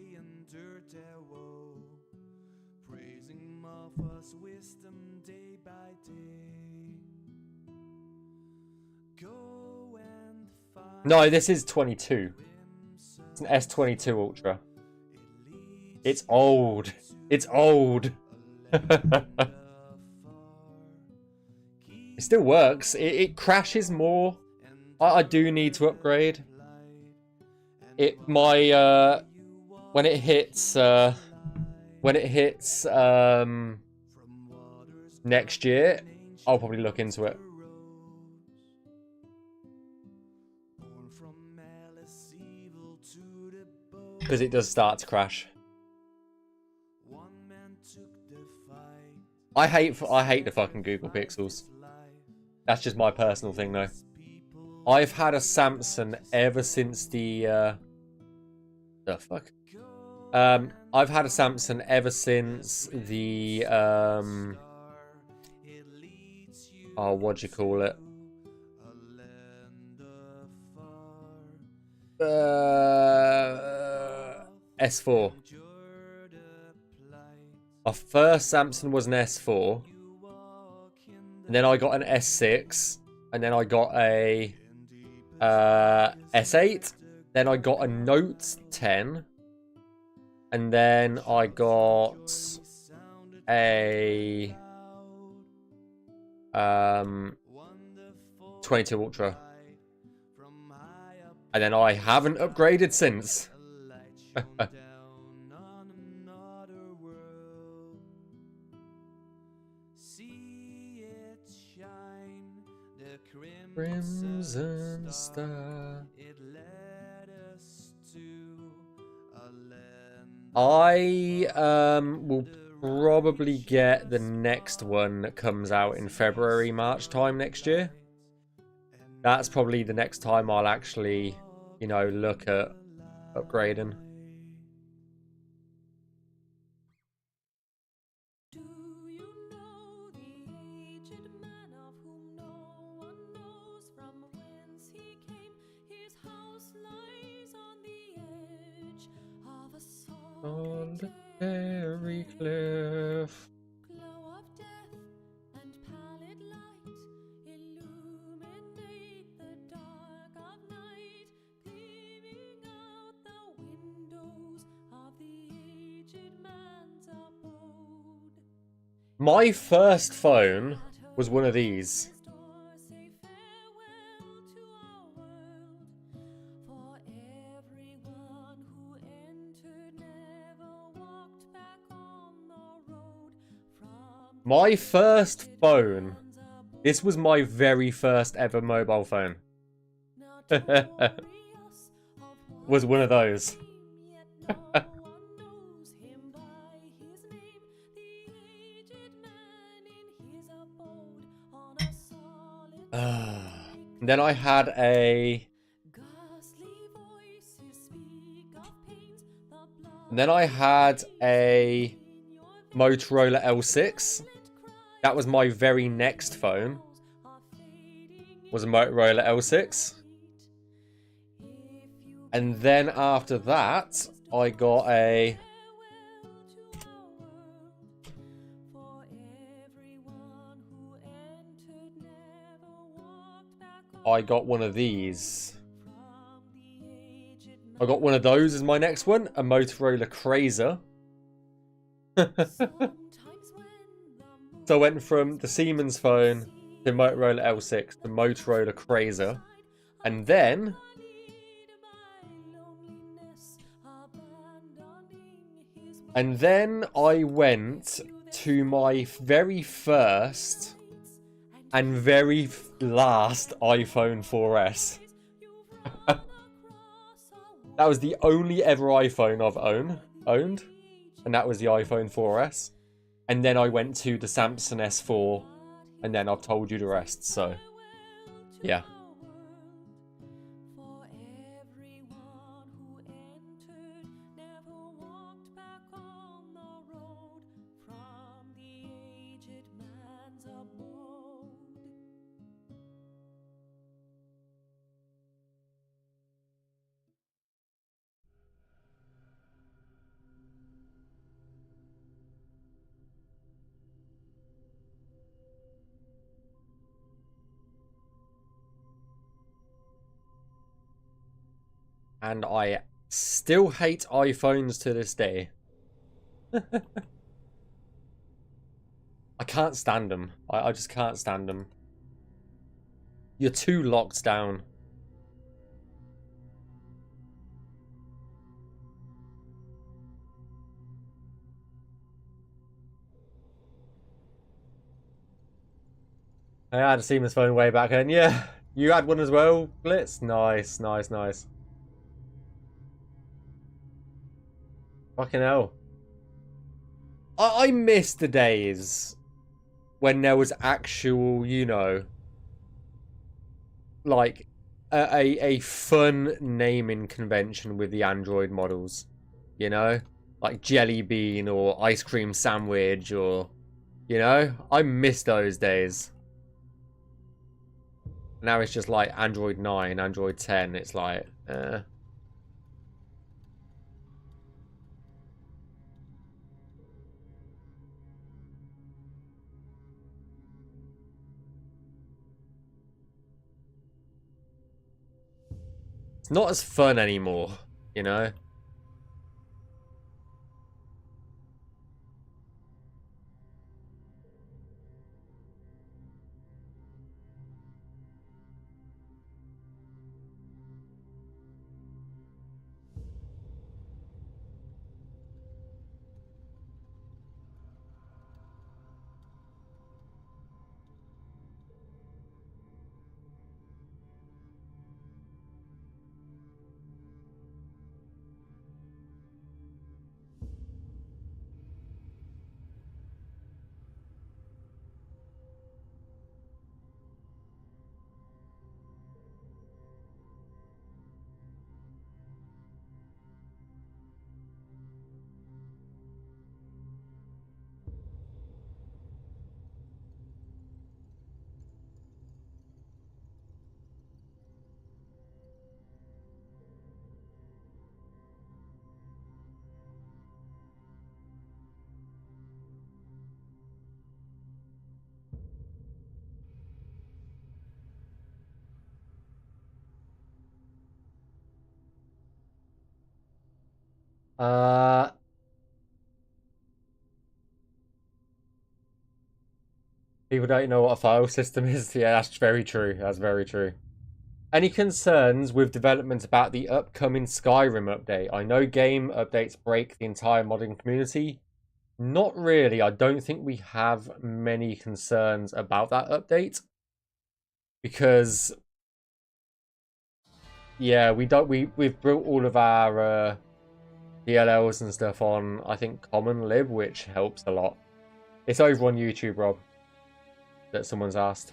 Speaker 1: No, this is 22. It's an S22 Ultra. It's old. It's old. It still works. It crashes more. I do need to upgrade. When it hits next year, I'll probably look into it. Because it does start to crash. I hate the fucking Google Pixels. That's just my personal thing, though. I've had a Samsung ever since the fuck. I've had a Samsung ever since the oh, what do you call it? S4. My first Samsung was an S4, and then I got an S6, And then I got a S8. Then I got a Note 10. And then I got a 22 Ultra. And then I haven't upgraded since. Crimson Star. I will probably get the next one that comes out in February, March time next year. That's probably the next time I'll actually, you know, look at upgrading.
Speaker 2: Do you know the aged man of whom no one knows from whence he came? His house lies on the edge of a
Speaker 1: Solitary cliff.
Speaker 2: glow of death and pallid light illuminate the dark of night, gleaming out the windows of the aged man's abode.
Speaker 1: My first phone was one of these.
Speaker 2: Say farewell to our world, for everyone who entered never walked back on the road from
Speaker 1: My first phone. This was my very first ever mobile phone. Was one of those.
Speaker 2: yet no one knows him by his name, the aged man in his abode on a solitary
Speaker 1: And then I had a.
Speaker 2: ghastly voices speak of pains, the blood
Speaker 1: And then I had a Motorola L6. That was my very next phone. Was a Motorola L6. And then after that, I got a. I got one of these. I got one of those as my next one, a Motorola Crazer. So I went from the Siemens phone to Motorola L6 to Motorola Crazer. And then I went to my very first and very last iPhone 4S. That was the only ever iPhone I've owned. And that was the iPhone 4S. And then I went to the Samsung S4. And then I've told you the rest, so yeah.
Speaker 2: For everyone who entered never walked back on the road from the aged man's abode.
Speaker 1: And I still hate iPhones to this day. I can't stand them. I just can't stand them. You're too locked down. I had a Siemens phone way back then. Yeah, you had one as well, Blitz? Nice, nice, nice. Fucking hell. I miss the days when there was actual, you know, like a fun naming convention with the Android models. You know? Like Jelly Bean or Ice Cream Sandwich or, you know? I miss those days. Now it's just like Android 9, Android 10. It's like, not as fun anymore, you know? People don't know what a file system is. Yeah, that's very true. That's very true. Any concerns with development about the upcoming Skyrim update? I know game updates break the entire modding community. Not really. I don't think we have many concerns about that update. Because yeah, we've built all of our DLLs and stuff on, I think, Common Lib, which helps a lot. It's over on YouTube, Rob, that someone's asked.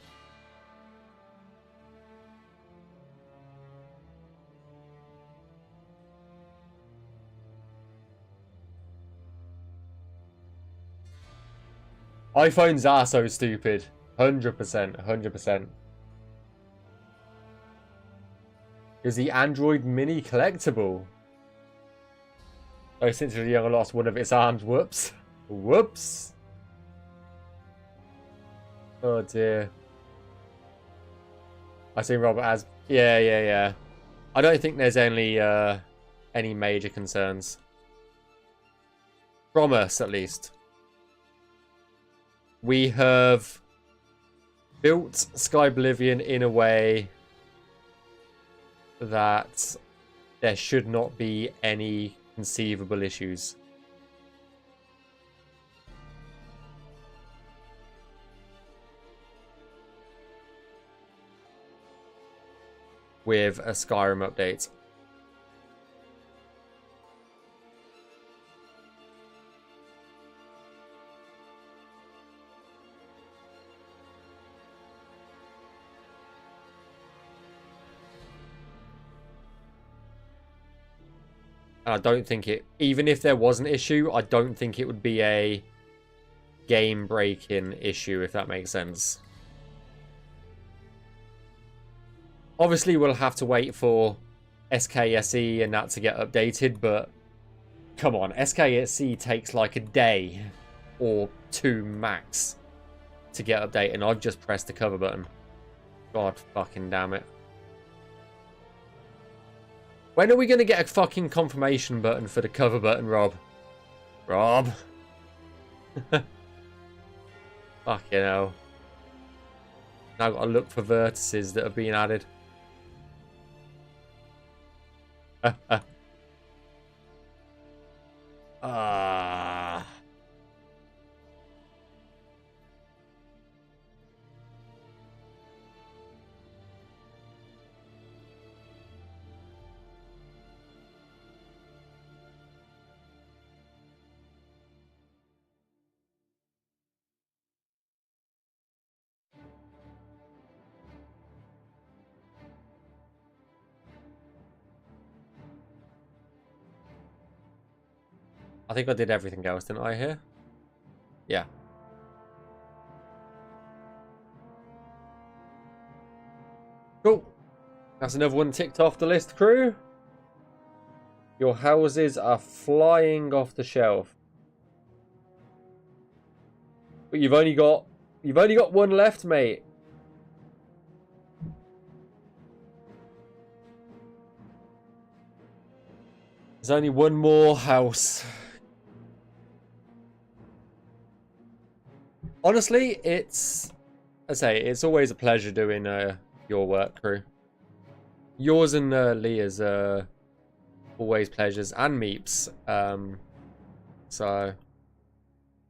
Speaker 1: iPhones are so stupid. 100%, 100%. Is the Android Mini collectible? Oh, since the young lost one of its arms. Whoops. Whoops. Oh dear. I see Robert as... Yeah. I don't think there's any major concerns. From us, at least. We have built Skyblivion in a way that there should not be any conceivable issues. With a Skyrim update. I don't think it, even if there was an issue, I don't think it would be a game-breaking issue, if that makes sense. Obviously, we'll have to wait for SKSE and that to get updated, but come on, SKSE takes like a day or two max to get updated, and I've just pressed the cover button. God fucking damn it. When are we going to get a fucking confirmation button for the cover button, Rob? Rob? Fucking hell. Now I've got to look for vertices that have been added. Ah. I think I did everything else, didn't I, here? Yeah. Cool. That's another one ticked off the list, crew. Your houses are flying off the shelf. But you've only got one left, mate. There's only one more house. Honestly, it's always a pleasure doing your work, crew. Yours and Leah's always pleasures, and Meeps. So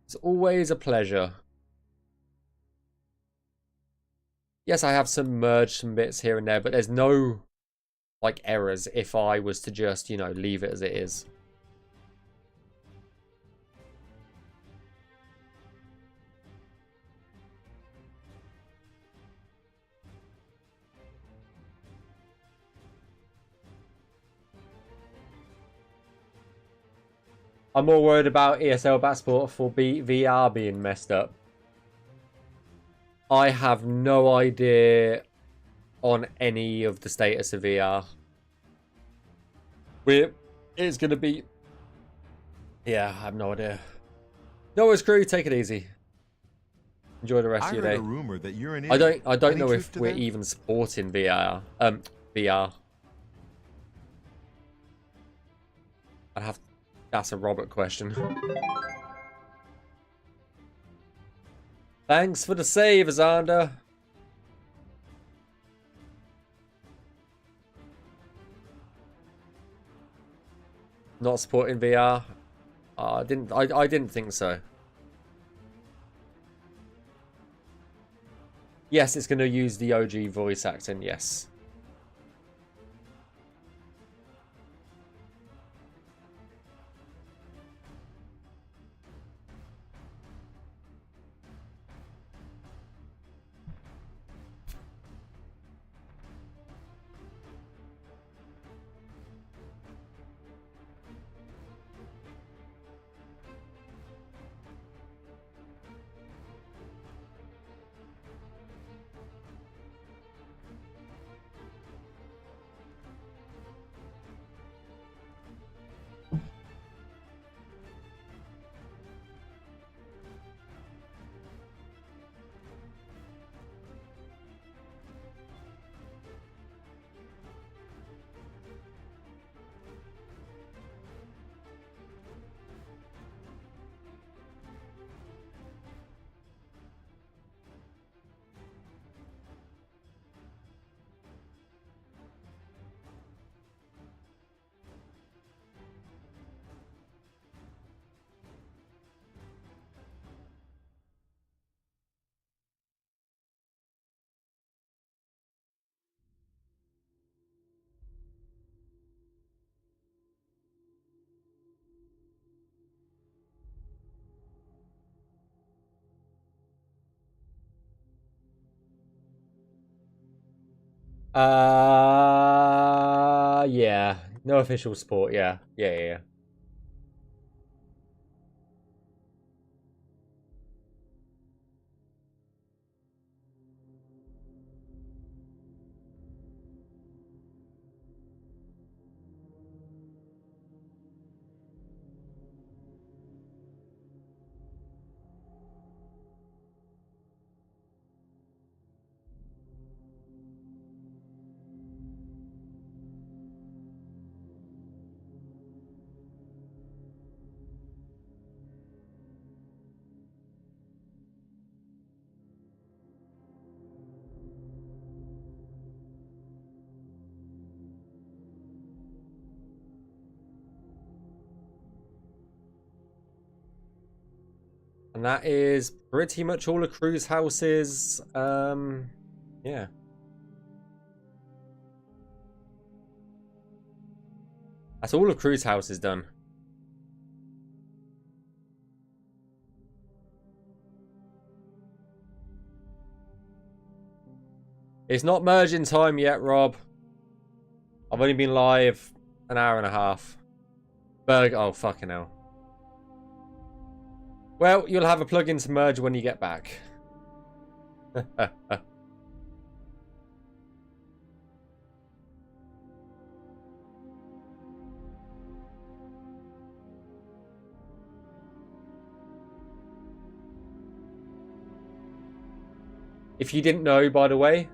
Speaker 1: it's always a pleasure. Yes, I have merged some bits here and there, but there's no like errors if I was to just, you know, leave it as it is. I'm more worried about ESL Passport for VR being messed up. I have no idea on any of the status of VR. It's going to be... Yeah, I have no idea. No worries, crew. Take it easy. Enjoy the rest of your day.
Speaker 3: I heard a rumor that you're an
Speaker 1: I
Speaker 3: idiot.
Speaker 1: don't
Speaker 3: Any
Speaker 1: know
Speaker 3: truth
Speaker 1: if
Speaker 3: to
Speaker 1: we're
Speaker 3: that?
Speaker 1: even supporting VR. VR. I'd have... That's a Robert question. Thanks for the save, Azanda. Not supporting VR. I didn't think so. Yes, it's going to use the OG voice acting. Yes. Yeah. No official support. Yeah. Yeah. And that is pretty much all of Crew's houses. Yeah. That's all of Crew's house is done. It's not merging time yet, Rob. I've only been live an hour and a half. Oh, fucking hell. Well, you'll have a plugin to merge when you get back. If you didn't know, by the way,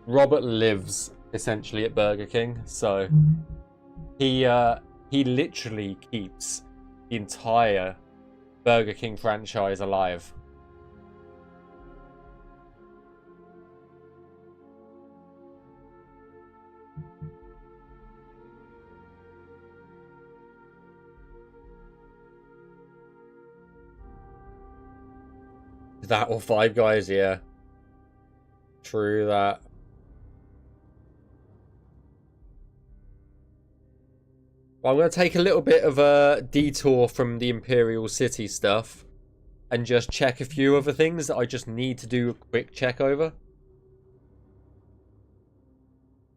Speaker 1: Robert lives essentially at Burger King, so he He literally keeps the entire Burger King franchise alive. That or Five Guys, yeah. True that. Well, I'm going to take a little bit of a detour from the Imperial City stuff and just check a few other things that I just need to do a quick check over.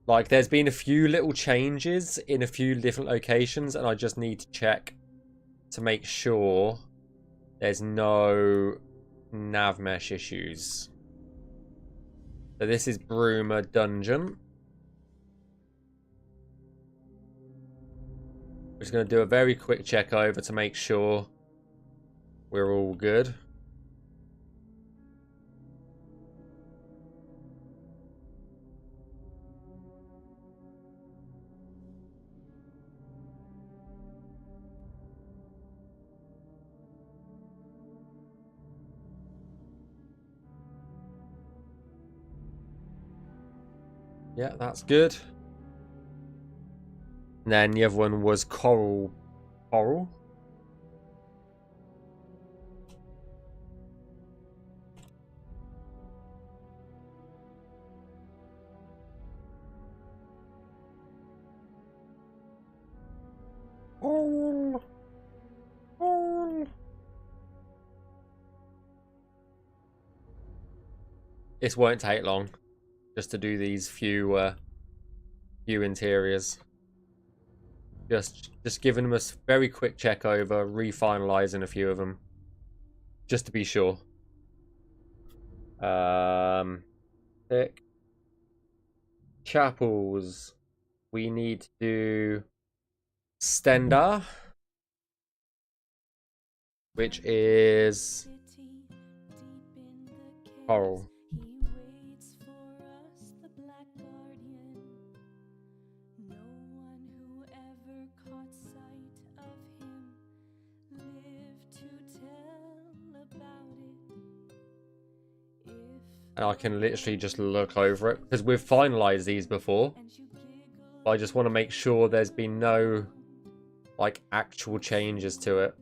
Speaker 1: Like, there's been a few little changes in a few different locations, and I just need to check to make sure there's no nav mesh issues. So this is Broomer Dungeon. We're just going to do a very quick check over to make sure we're all good. Yeah, that's good. And then the other one was Coral. Coral? Coral. Coral. This won't take long. Just to do these few interiors. Just giving them a very quick check over, refinalizing a few of them, just to be sure. Thick. Chapels. We need to do Stendar, which is Coral. And I can literally just look over it because we've finalized these before. But I just want to make sure there's been no like actual changes to it.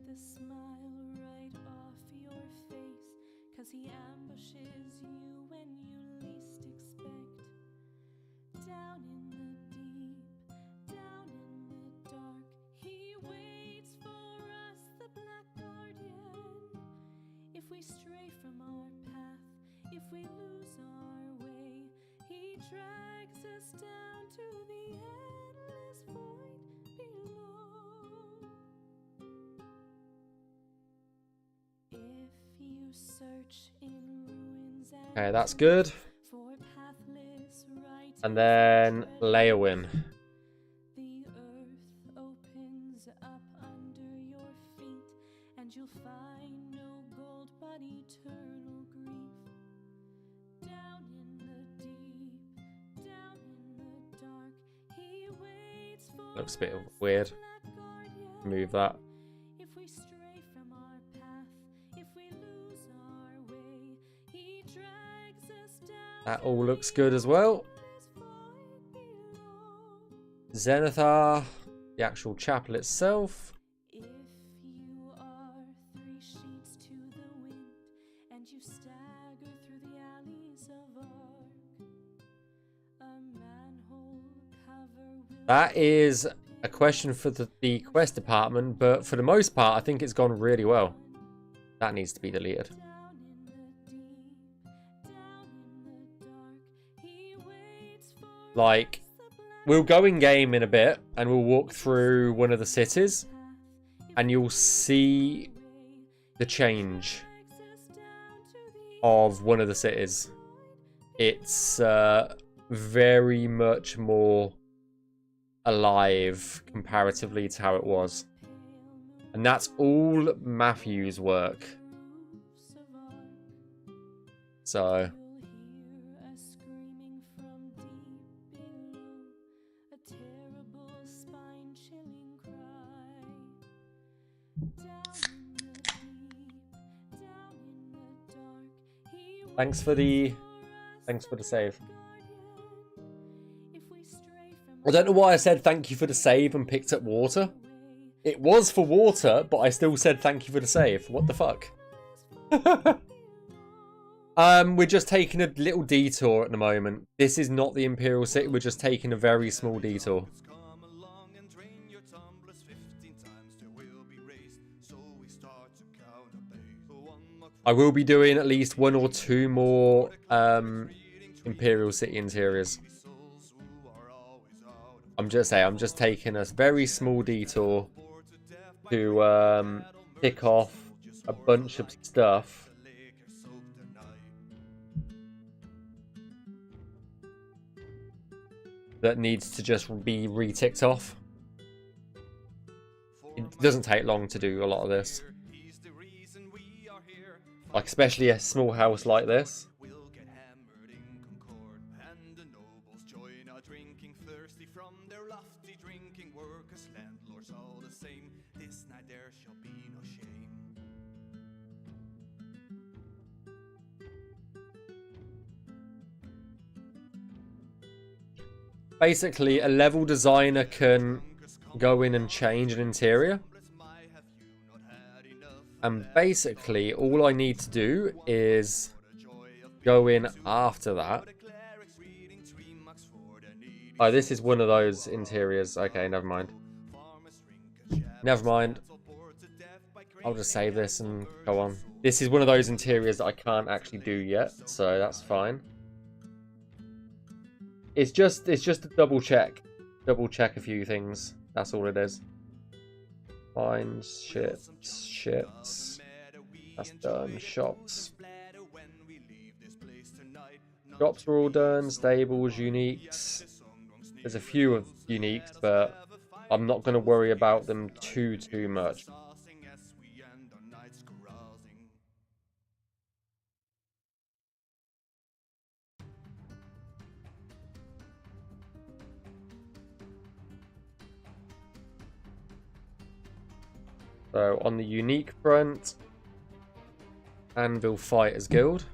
Speaker 1: Okay, that's good. And then Leowin.
Speaker 2: The earth opens up under your feet, and you'll find no gold but eternal grief. Down in the deep, down in the dark, he waits for
Speaker 1: Looks a bit weird. Move that.
Speaker 2: If we stray from our path, if we lose our way, he drags us down.
Speaker 1: That all looks good as well. Zenithar, the actual chapel itself.
Speaker 2: If you are three sheets to the wind, and you stagger through the alleys of Ark, a manhole cover will
Speaker 1: That is a question for the quest department, but for the most part, I think it's gone really well. That needs to be deleted.
Speaker 2: down in the deep, down in the dark, he waits for
Speaker 1: Like, we'll go in game in a bit and we'll walk through one of the cities and you'll see the change of one of the cities. It's very much more alive comparatively to how it was. And that's all Matthew's work. So
Speaker 2: a terrible spine-chilling cry.
Speaker 1: Thanks for the save. I don't know why I said thank you for the save and picked up water. It was for water, but I still said thank you for the save. What the fuck? We're just taking a little detour at the moment. This is not the Imperial City. We're just taking a very small detour. I will be doing at least 1 or 2 more Imperial City interiors. I'm just taking a very small detour to tick off a bunch of stuff that needs to just be re-ticked off. It doesn't take long to do a lot of this. Like, especially a small house like this. Basically, a level designer can go in and change an interior. And basically, all I need to do is go in after that. Oh, this is one of those interiors. Okay, never mind. Never mind. I'll just save this and go on. This is one of those interiors that I can't actually do yet, so that's fine. It's just a double check a few things. That's all it is. Fine, ships. That's done. Shops. Shops are all done. Stables, uniques. There's a few of uniques, but I'm not going to worry about them too much. So on the unique front, Anvil Fighters Guild.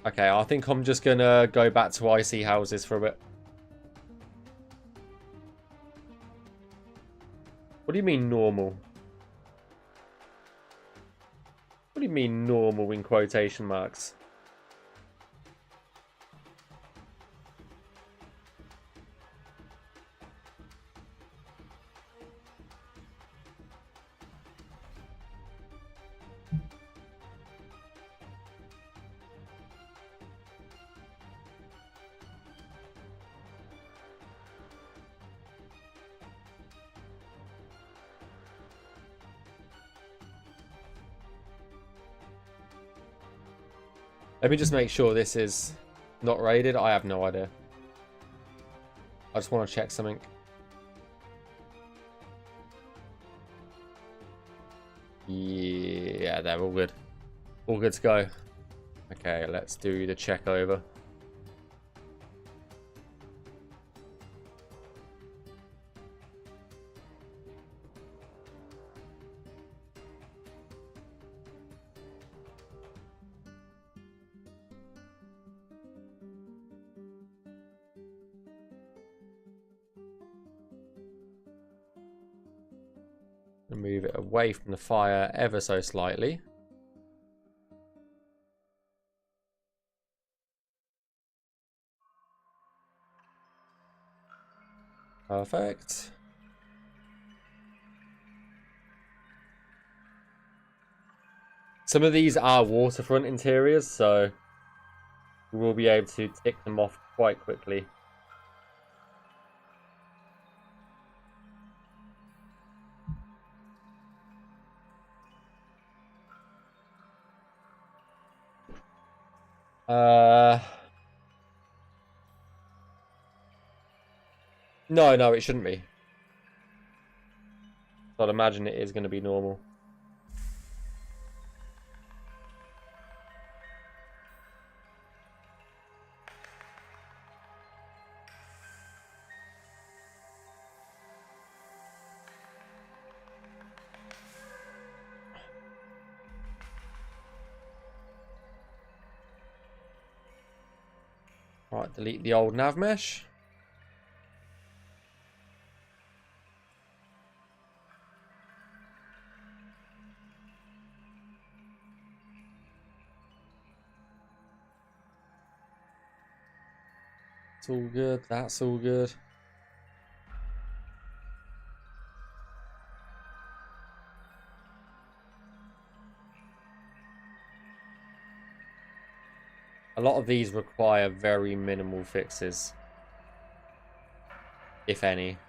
Speaker 1: Okay, I think I'm just gonna go back to icy houses for a bit. What do you mean normal? What do you mean normal in quotation marks? Let me just make sure this is not raided. I have no idea. I just want to check something. Yeah, they're all good. All good to go. Okay, let's do the check over. And move it away from the fire ever so slightly. Perfect. Some of these are waterfront interiors, so we will be able to tick them off quite quickly. No, it shouldn't be. I'd imagine it is going to be normal. Right, delete the old nav mesh. It's all good. That's all good. A lot of these require very minimal fixes, if any.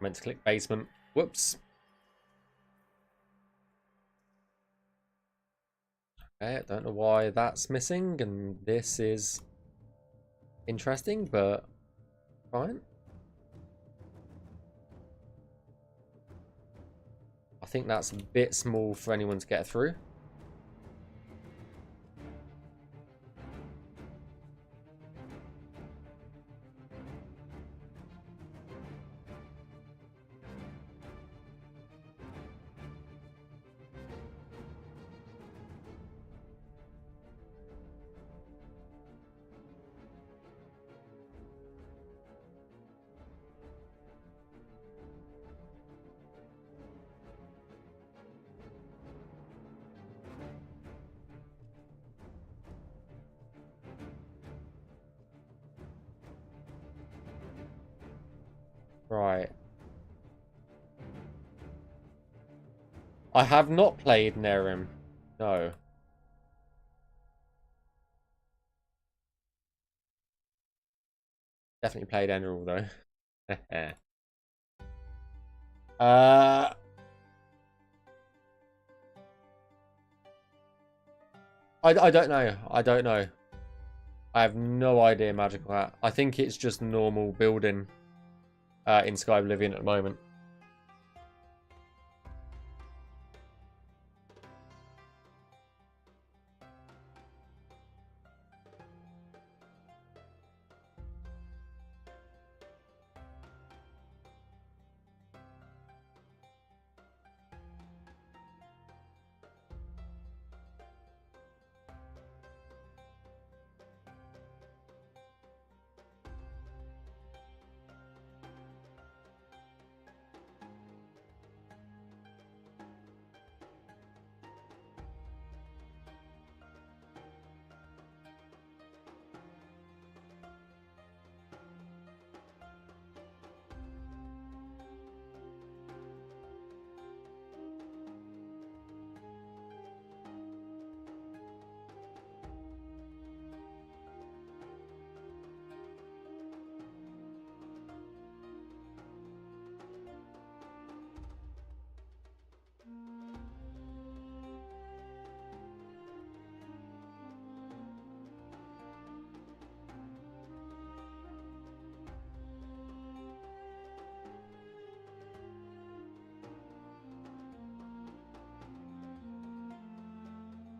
Speaker 1: Meant to click basement. Whoops. Okay, I don't know why that's missing, and this is interesting, but fine. I think that's a bit small for anyone to get through. Right. I have not played Nerim. No. Definitely played Enderal though. I don't know. I don't know. I have no idea, Magical Hat. I think it's just normal building in Skyblivion at the moment.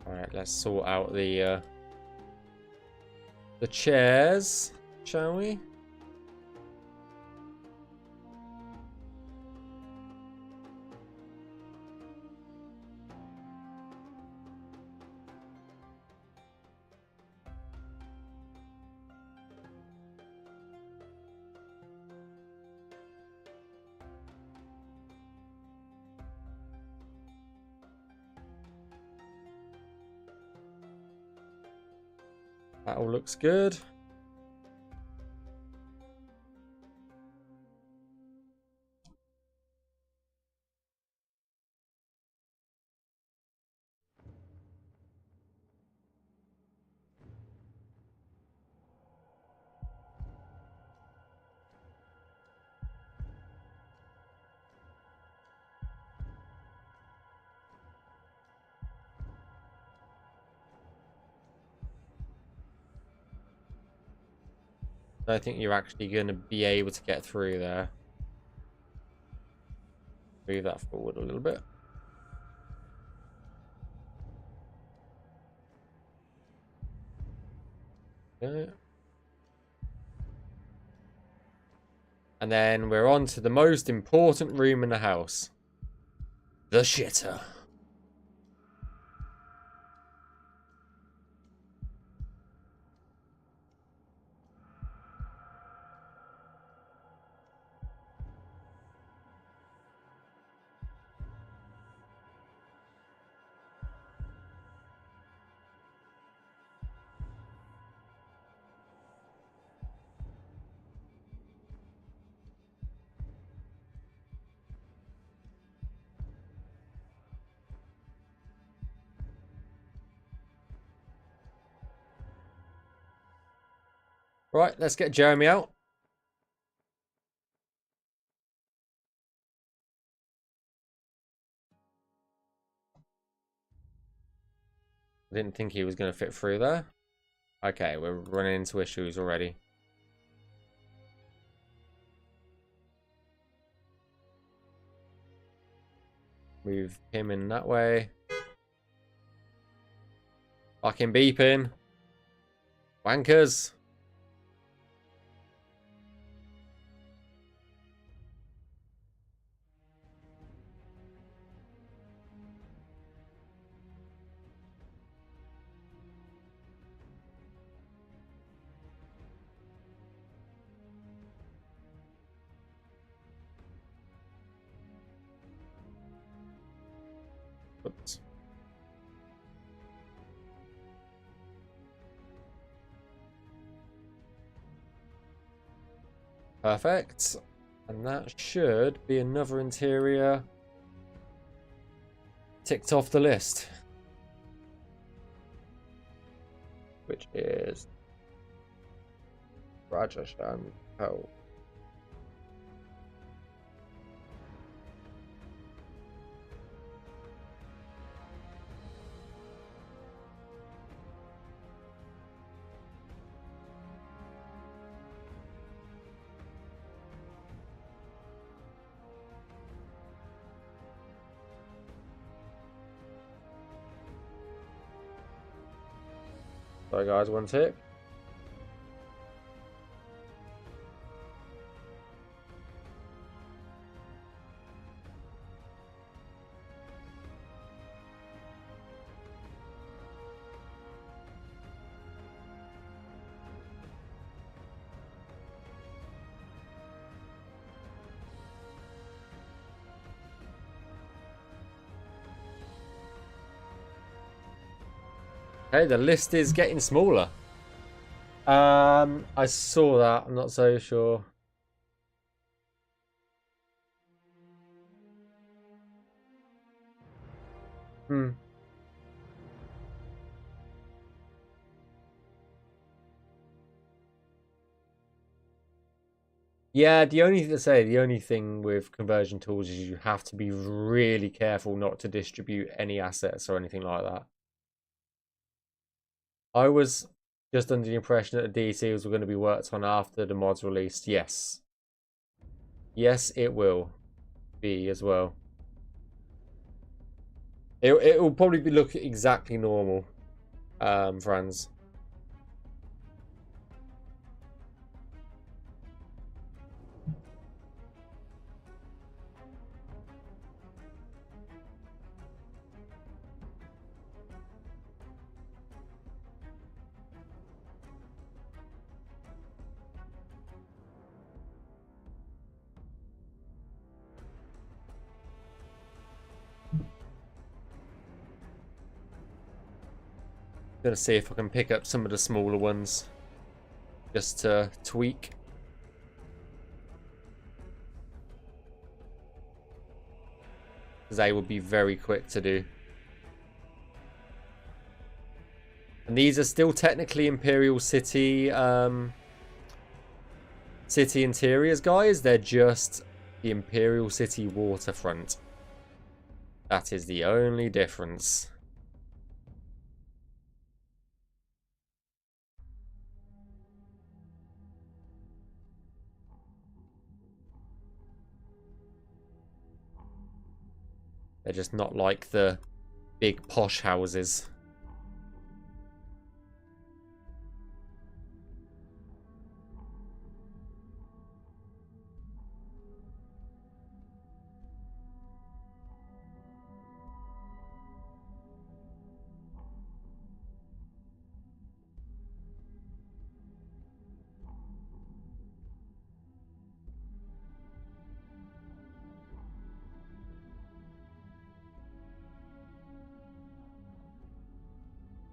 Speaker 1: Alright, let's sort out the chairs, shall we? That all looks good. I don't think you're actually going to be able to get through there. Move that forward a little bit. Okay. And then we're on to the most important room in the house. The shitter. Right, let's get Jeremy out. I didn't think he was going to fit through there. Okay, we're running into issues already. Move him in that way. Fucking beeping. Wankers. Oops. Perfect. And that should be another interior ticked off the list. Which is Rajasthan. Oh. Sorry guys, one tick. Okay, the list is getting smaller. I saw that. I'm not so sure. Yeah, the only thing with conversion tools is you have to be really careful not to distribute any assets or anything like that. I was just under the impression that the DLCs were going to be worked on after the mod's released. Yes. Yes, it will be as well. It will probably look exactly normal, friends. Gonna see if I can pick up some of the smaller ones just to tweak. Because they will be very quick to do. And these are still technically Imperial City city interiors, guys. They're just the Imperial City waterfront. That is the only difference. They're just not like the big posh houses.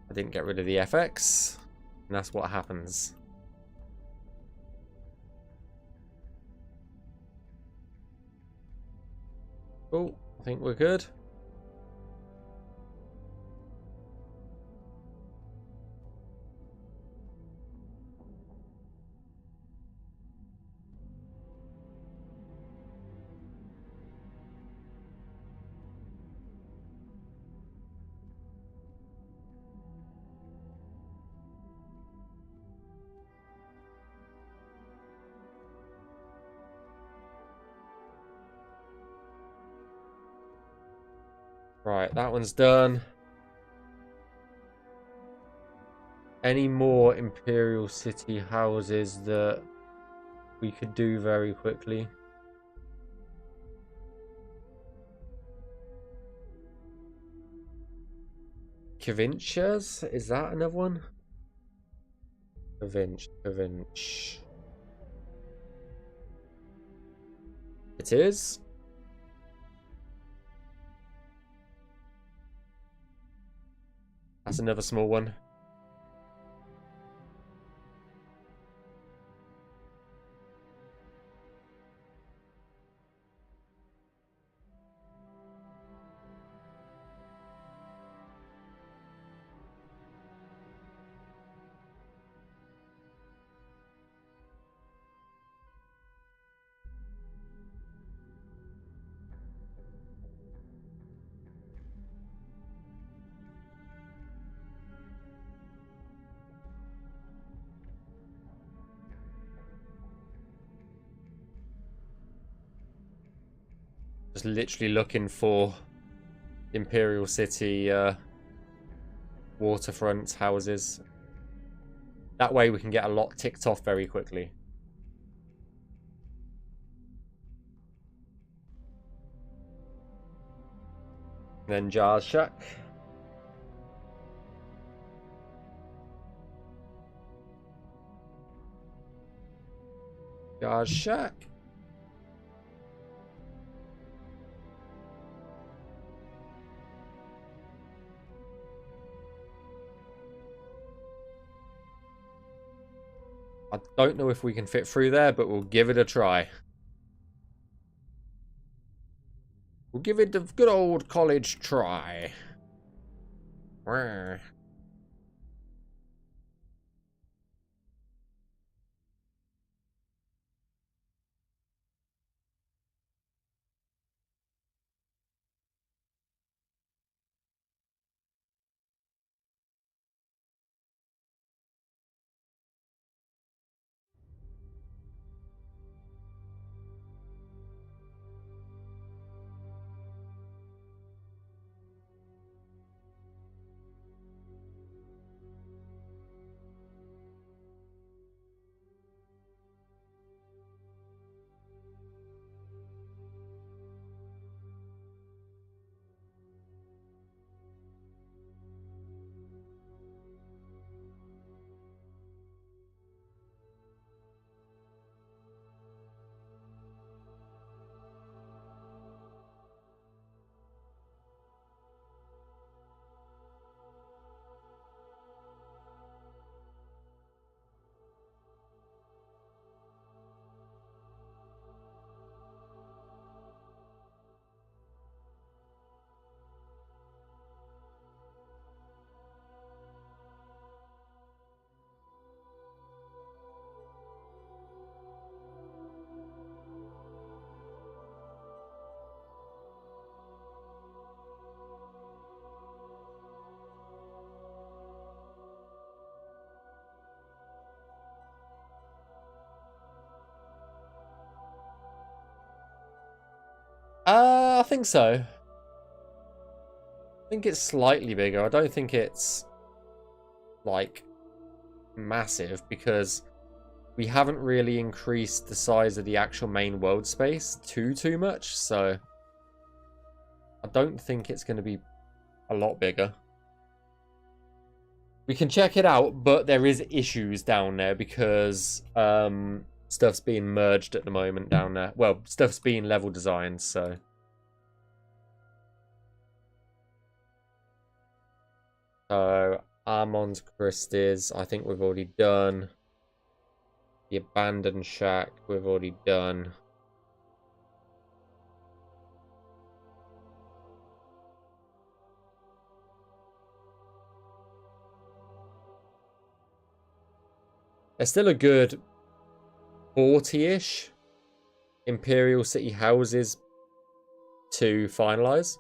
Speaker 1: I didn't get rid of the FX, and that's what happens. Oh, I think we're good. Right, that one's done. Any more Imperial City houses that we could do very quickly? Cavinchas? Is that another one? Cavinch. It is. That's another small one. Just literally looking for Imperial City waterfront houses. That way we can get a lot ticked off very quickly. Then Jar's Shack. Jar's Shack. I don't know if we can fit through there, but we'll give it a try. We'll give it a good old college try. I think so. I think it's slightly bigger. I don't think it's like massive because we haven't really increased the size of the actual main world space too much, so I don't think it's going to be a lot bigger. We can check it out, but there is issues down there because stuff's being merged at the moment down there. Well, stuff's being level designed, so Armand's Christie's, I think we've already done. The Abandoned Shack, we've already done. There's still a good 40-ish Imperial City houses to finalize.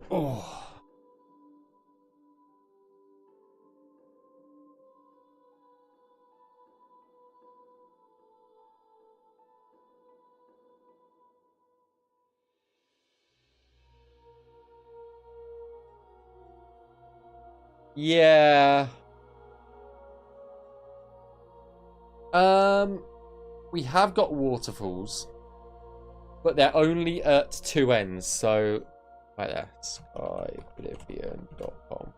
Speaker 1: Oh. Yeah. We have got waterfalls, but they're only at two ends, so right there, Skyblivion.com.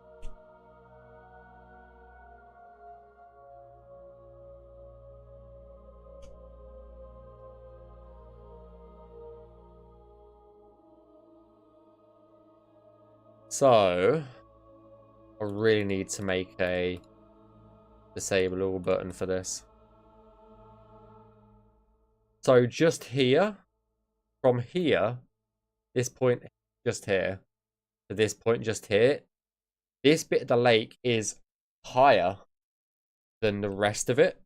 Speaker 1: So I really need to make a disable all button for this. So just here, from here, this point just here, to this point just here, this bit of the lake is higher than the rest of it.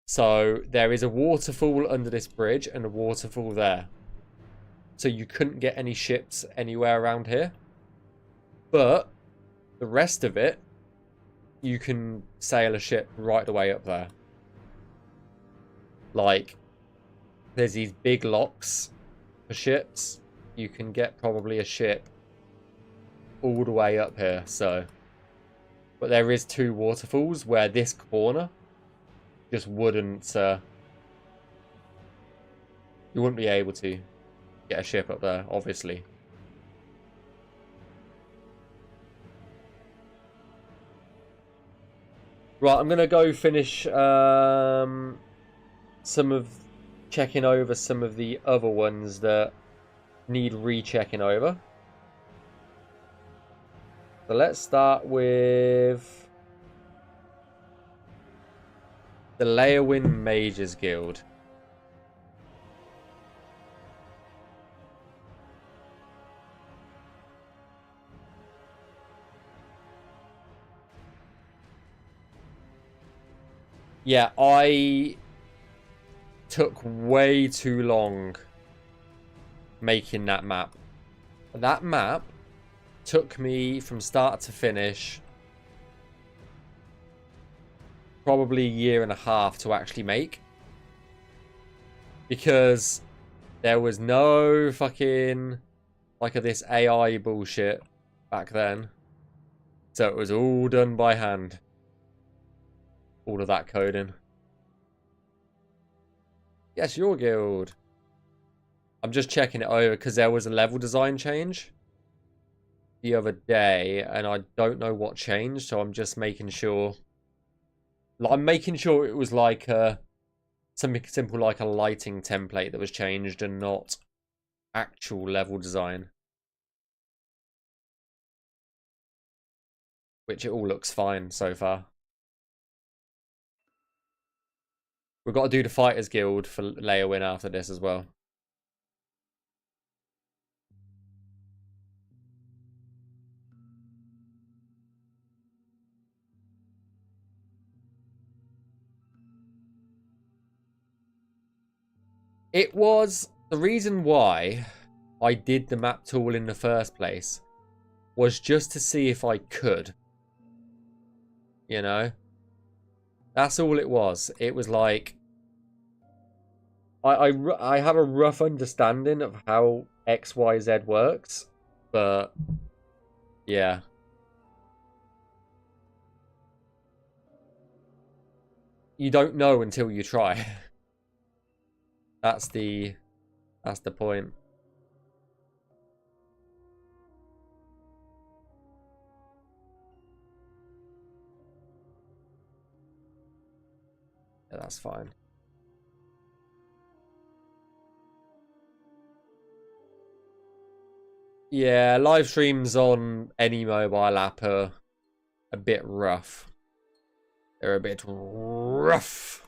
Speaker 1: So there is a waterfall under this bridge and a waterfall there. So you couldn't get any ships anywhere around here. But the rest of it, you can sail a ship right away up there. Like, there's these big locks for ships. You can get probably a ship all the way up here, so. But there is two waterfalls where this corner just wouldn't, you wouldn't be able to get a ship up there, obviously. Right, I'm gonna go finish checking over some of the other ones that need rechecking over. So let's start with the Leowin Mages Guild. Yeah, I took way too long making that map. That map took me from start to finish probably a year and a half to actually make. Because there was no fucking like this AI bullshit back then. So it was all done by hand. All of that coding. Yes, your guild. I'm just checking it over because there was a level design change the other day and I don't know what changed, so I'm just making sure. I'm making sure it was like something simple like a lighting template that was changed and not actual level design. Which it all looks fine so far. We've got to do the Fighters Guild for Leowin after this as well. It was the reason why I did the map tool in the first place was just to see if I could. You know? That's all it was. It was like I had a rough understanding of how XYZ works, but yeah. You don't know until you try. That's the point. Yeah, that's fine. Yeah, live streams on any mobile app are a bit rough. They're a bit rough.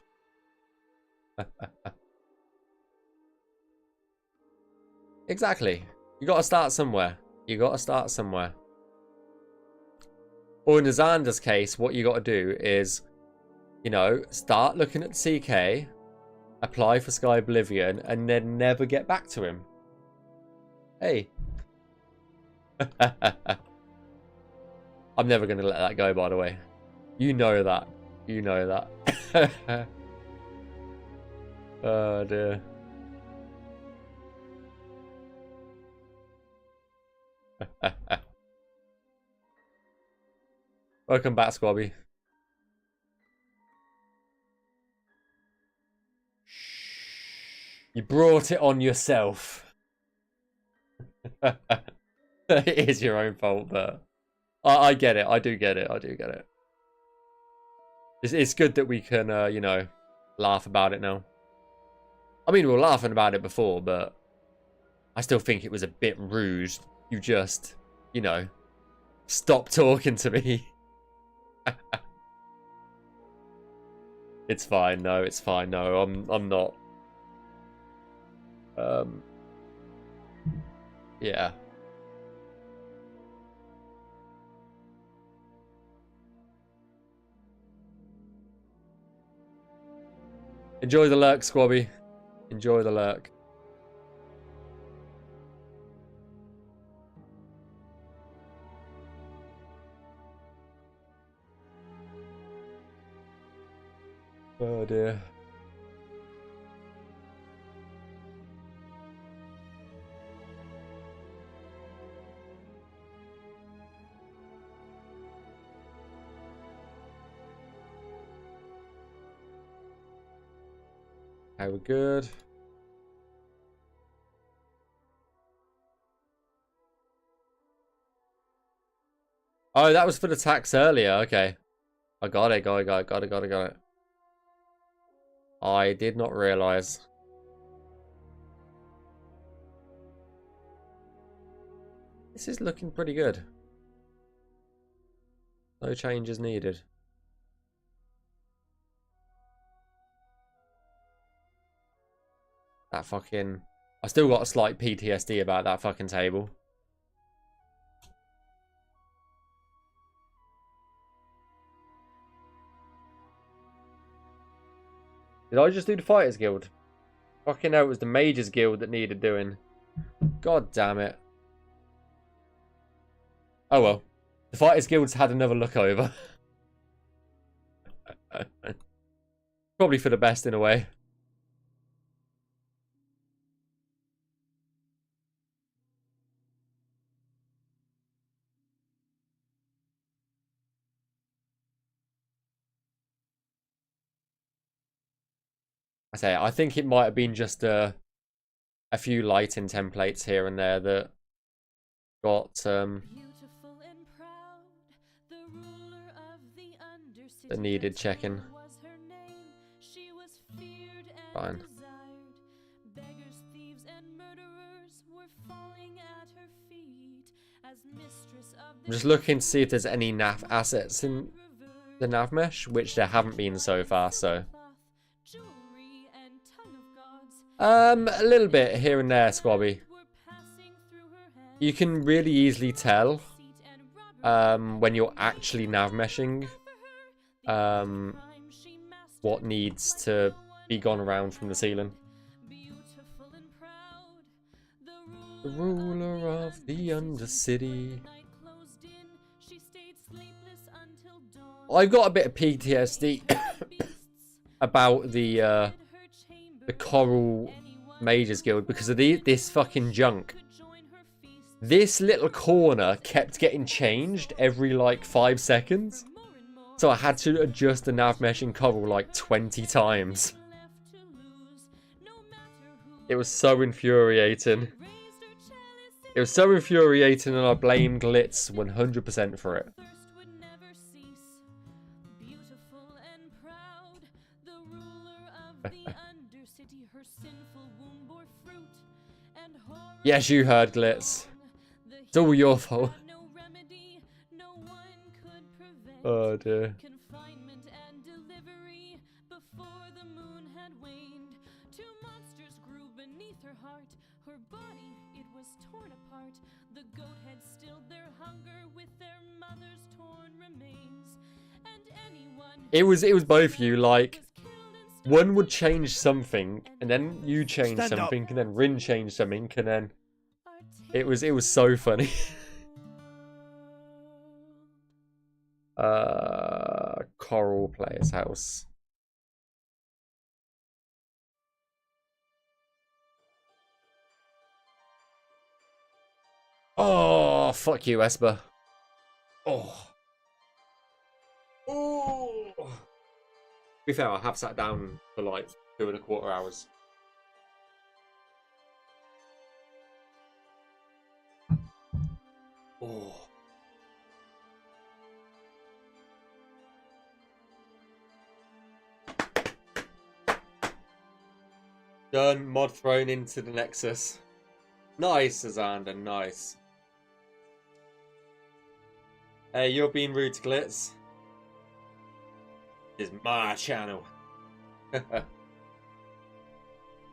Speaker 1: Exactly. You got to start somewhere. You got to start somewhere. Or in Xander's case, what you got to do is, you know, start looking at the CK, apply for Skyblivion, and then never get back to him. Hey. I'm never going to let that go, by the way. You know that. You know that. Oh, dear. Welcome back, Squabby. You brought it on yourself. It is your own fault, but I get it. I do get it. I do get it. It's good that we can, you know, laugh about it now. I mean, we were laughing about it before, but I still think it was a bit rude. You just, you know, stop talking to me. It's fine. No, it's fine. No, I'm not. Yeah. Enjoy the lurk, Squabby. Enjoy the lurk. Oh dear. Okay, we're good. Oh, that was for the tax earlier. Okay. I got it, got it. I did not realize. This is looking pretty good. No changes needed. That fucking... I still got a slight PTSD about that fucking table. Did I just do the Fighters Guild? Fucking hell, it was the Mages Guild that needed doing. God damn it. Oh well. The Fighters Guild's had another look over. Probably for the best in a way. I think it might have been just a few lighting templates here and there that got that needed checking. Fine. I'm just looking to see if there's any nav assets in the nav mesh, which there haven't been so far, so. A little bit here and there, Squabby. You can really easily tell when you're actually nav meshing what needs to be gone around from the ceiling. The ruler of the Undercity. I've got a bit of PTSD about the Coral Mages Guild because of this fucking junk. This little corner kept getting changed every like 5 seconds. So I had to adjust the nav mesh in Coral like 20 times. It was so infuriating. It was so infuriating and I blame Glitz 100% for it. Yes, you heard, Glitz. It's all your fault. Oh dear.
Speaker 2: Confinement and delivery before the moon had waned. 2 monsters grew beneath her heart. Her body, it was torn apart. The goat had stilled their hunger with their mother's torn remains. And anyone
Speaker 1: It was both you, like one would change something and then you change something and then Rin changed something and then it was so funny. Coral Player's House. Oh, fuck you, Esper. Oh. Oh. To be fair, I have sat down for like 2.25 hours. Oh. Done. Mod thrown into the Nexus. Nice, Azander. Nice. Hey, you're being rude to Glitz. This is my channel.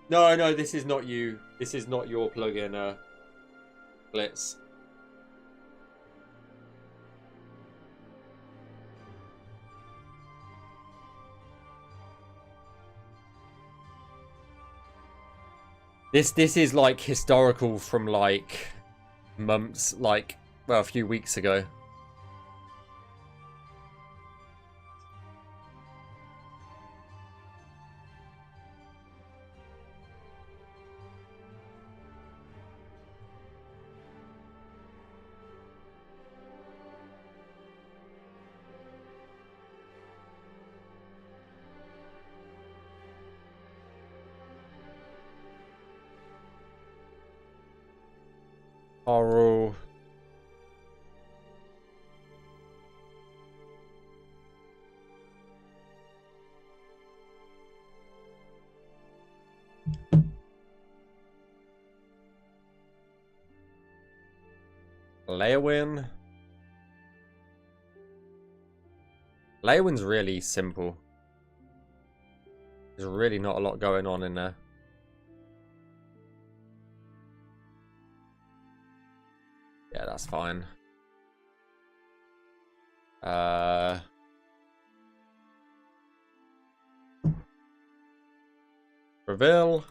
Speaker 1: No, this is not you. This is not your plugin, Glitz. This is like historical from like months, like, well, a few weeks ago. Horror. Leowin. Leowin's really simple. There's really not a lot going on in there. Yeah, that's fine. Reveal.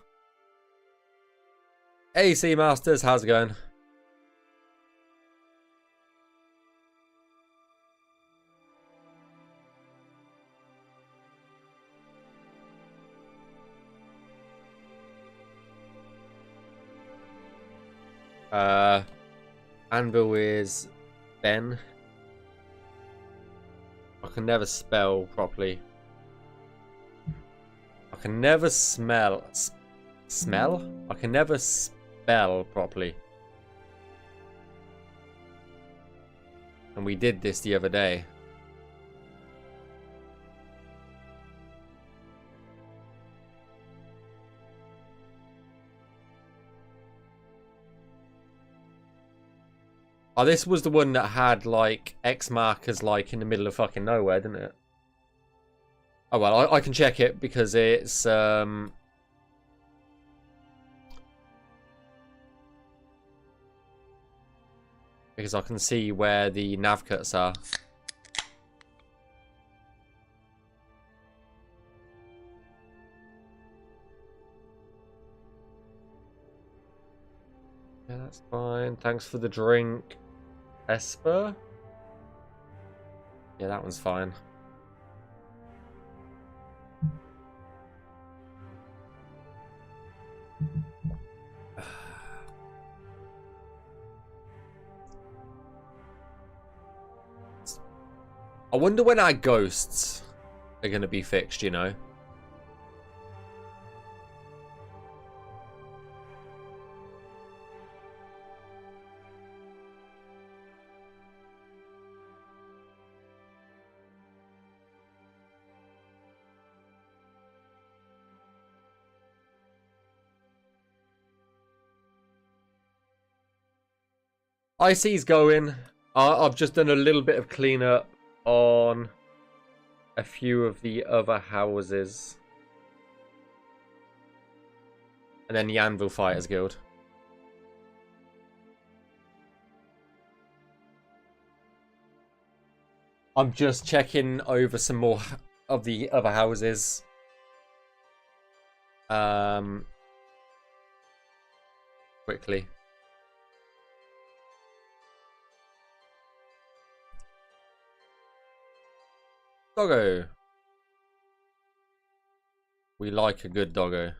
Speaker 1: AC Masters, how's it going? Anvil is Ben. I can never spell properly. I can never smell. Smell? I can never spell properly. And we did this the other day. Oh, this was the one that had, like, X markers, like, in the middle of fucking nowhere, didn't it? Oh, well, I can check it because it's, because I can see where the nav cuts are. Yeah, that's fine. Thanks for the drink. Esper? Yeah, that one's fine. I wonder when our ghosts are going to be fixed, you know? IC's going. I've just done a little bit of cleanup on a few of the other houses. And then the Anvil Fighters Guild. I'm just checking over some more of the other houses. Quickly. Doggo. We like a good doggo.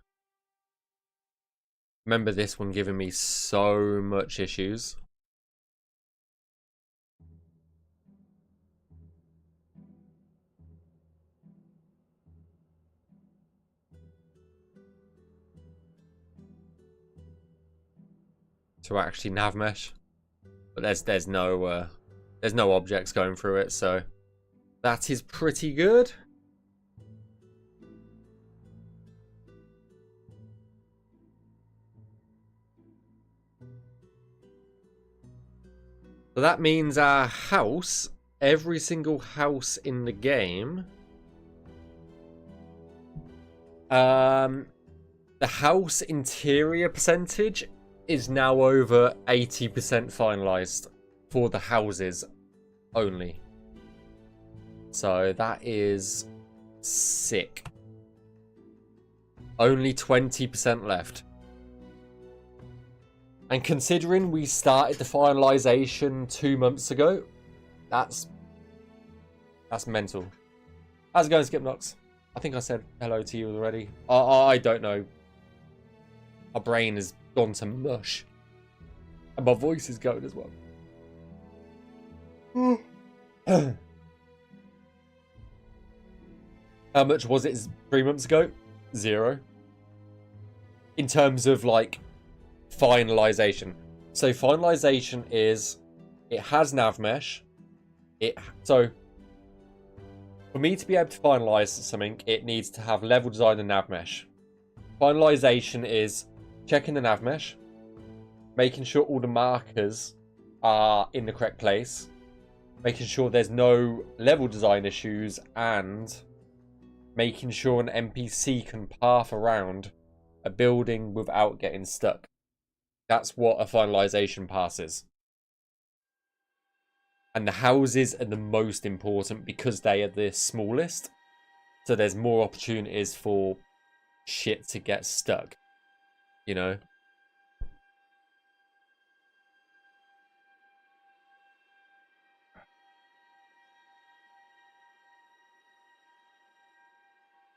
Speaker 1: Remember this one giving me so much issues. To actually nav mesh. But there's no objects going through it, so that is pretty good. So that means our house, every single house in the game, the house interior percentage is now over 80% finalized for the houses only. So that is sick. Only 20% left. And considering we started the finalization 2 months ago, that's mental. How's it going, Skipnox? I think I said hello to you already. I don't know. My brain has gone to mush. And my voice is going as well. How much was it 3 months ago? 0. In terms of like finalization. So finalization is it has nav mesh. So for me to be able to finalize something, it needs to have level design and nav mesh. Finalization is checking the nav mesh, making sure all the markers are in the correct place, making sure there's no level design issues, and making sure an NPC can path around a building without getting stuck. That's what a finalization pass is. And the houses are the most important because they are the smallest. So there's more opportunities for shit to get stuck. You know?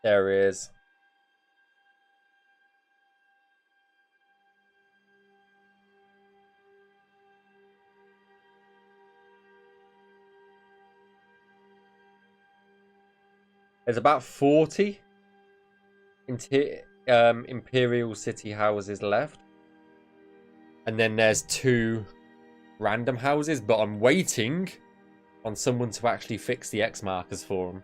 Speaker 1: There is. There's about 40 Imperial City houses left. And then there's 2 random houses, but I'm waiting on someone to actually fix the X markers for them.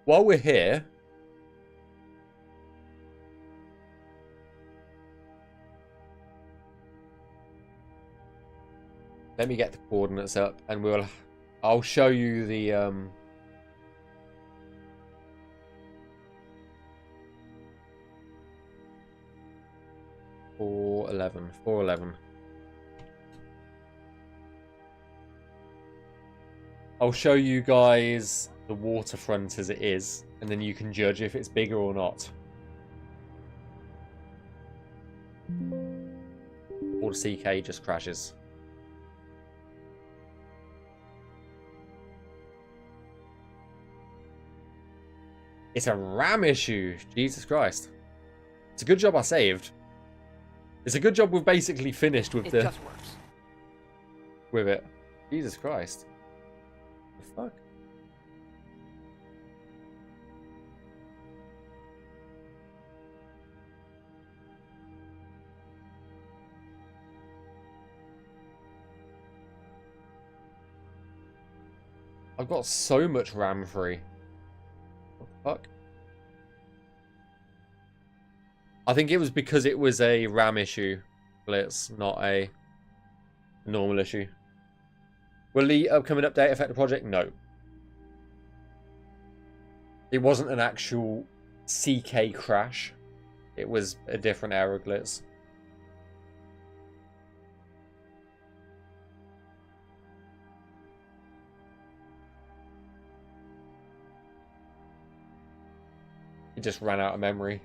Speaker 1: While we're here, let me get the coordinates up and I'll show you the 411. I'll show you guys the waterfront as it is, and then you can judge if it's bigger or not. Or the CK just crashes. It's a RAM issue. Jesus Christ. It's a good job I saved. It's a good job we've basically finished with
Speaker 5: It just works.
Speaker 1: with it. Jesus Christ. The fuck? I've got so much RAM free. What the fuck? I think it was because it was a RAM issue, Blitz, not a normal issue. Will the upcoming update affect the project? No. It wasn't an actual CK crash. It was a different error glitch. It just ran out of memory.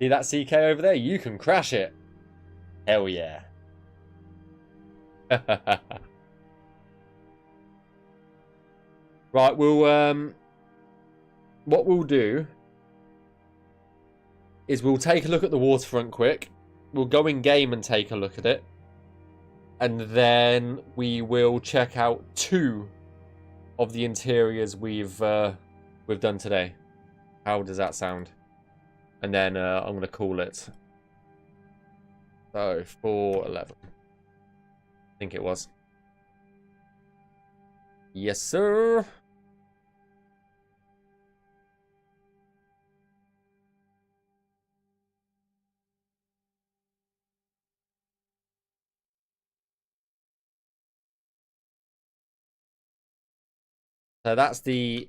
Speaker 1: See that CK over there? You can crash it. Hell yeah. Right, we'll what we'll do is we'll take a look at the waterfront quick. We'll go in game and take a look at it. And then we will check out 2 of the interiors we've done today. How does that sound? And then I'm going to call it. So 4:11. I think it was. Yes, sir. So that's the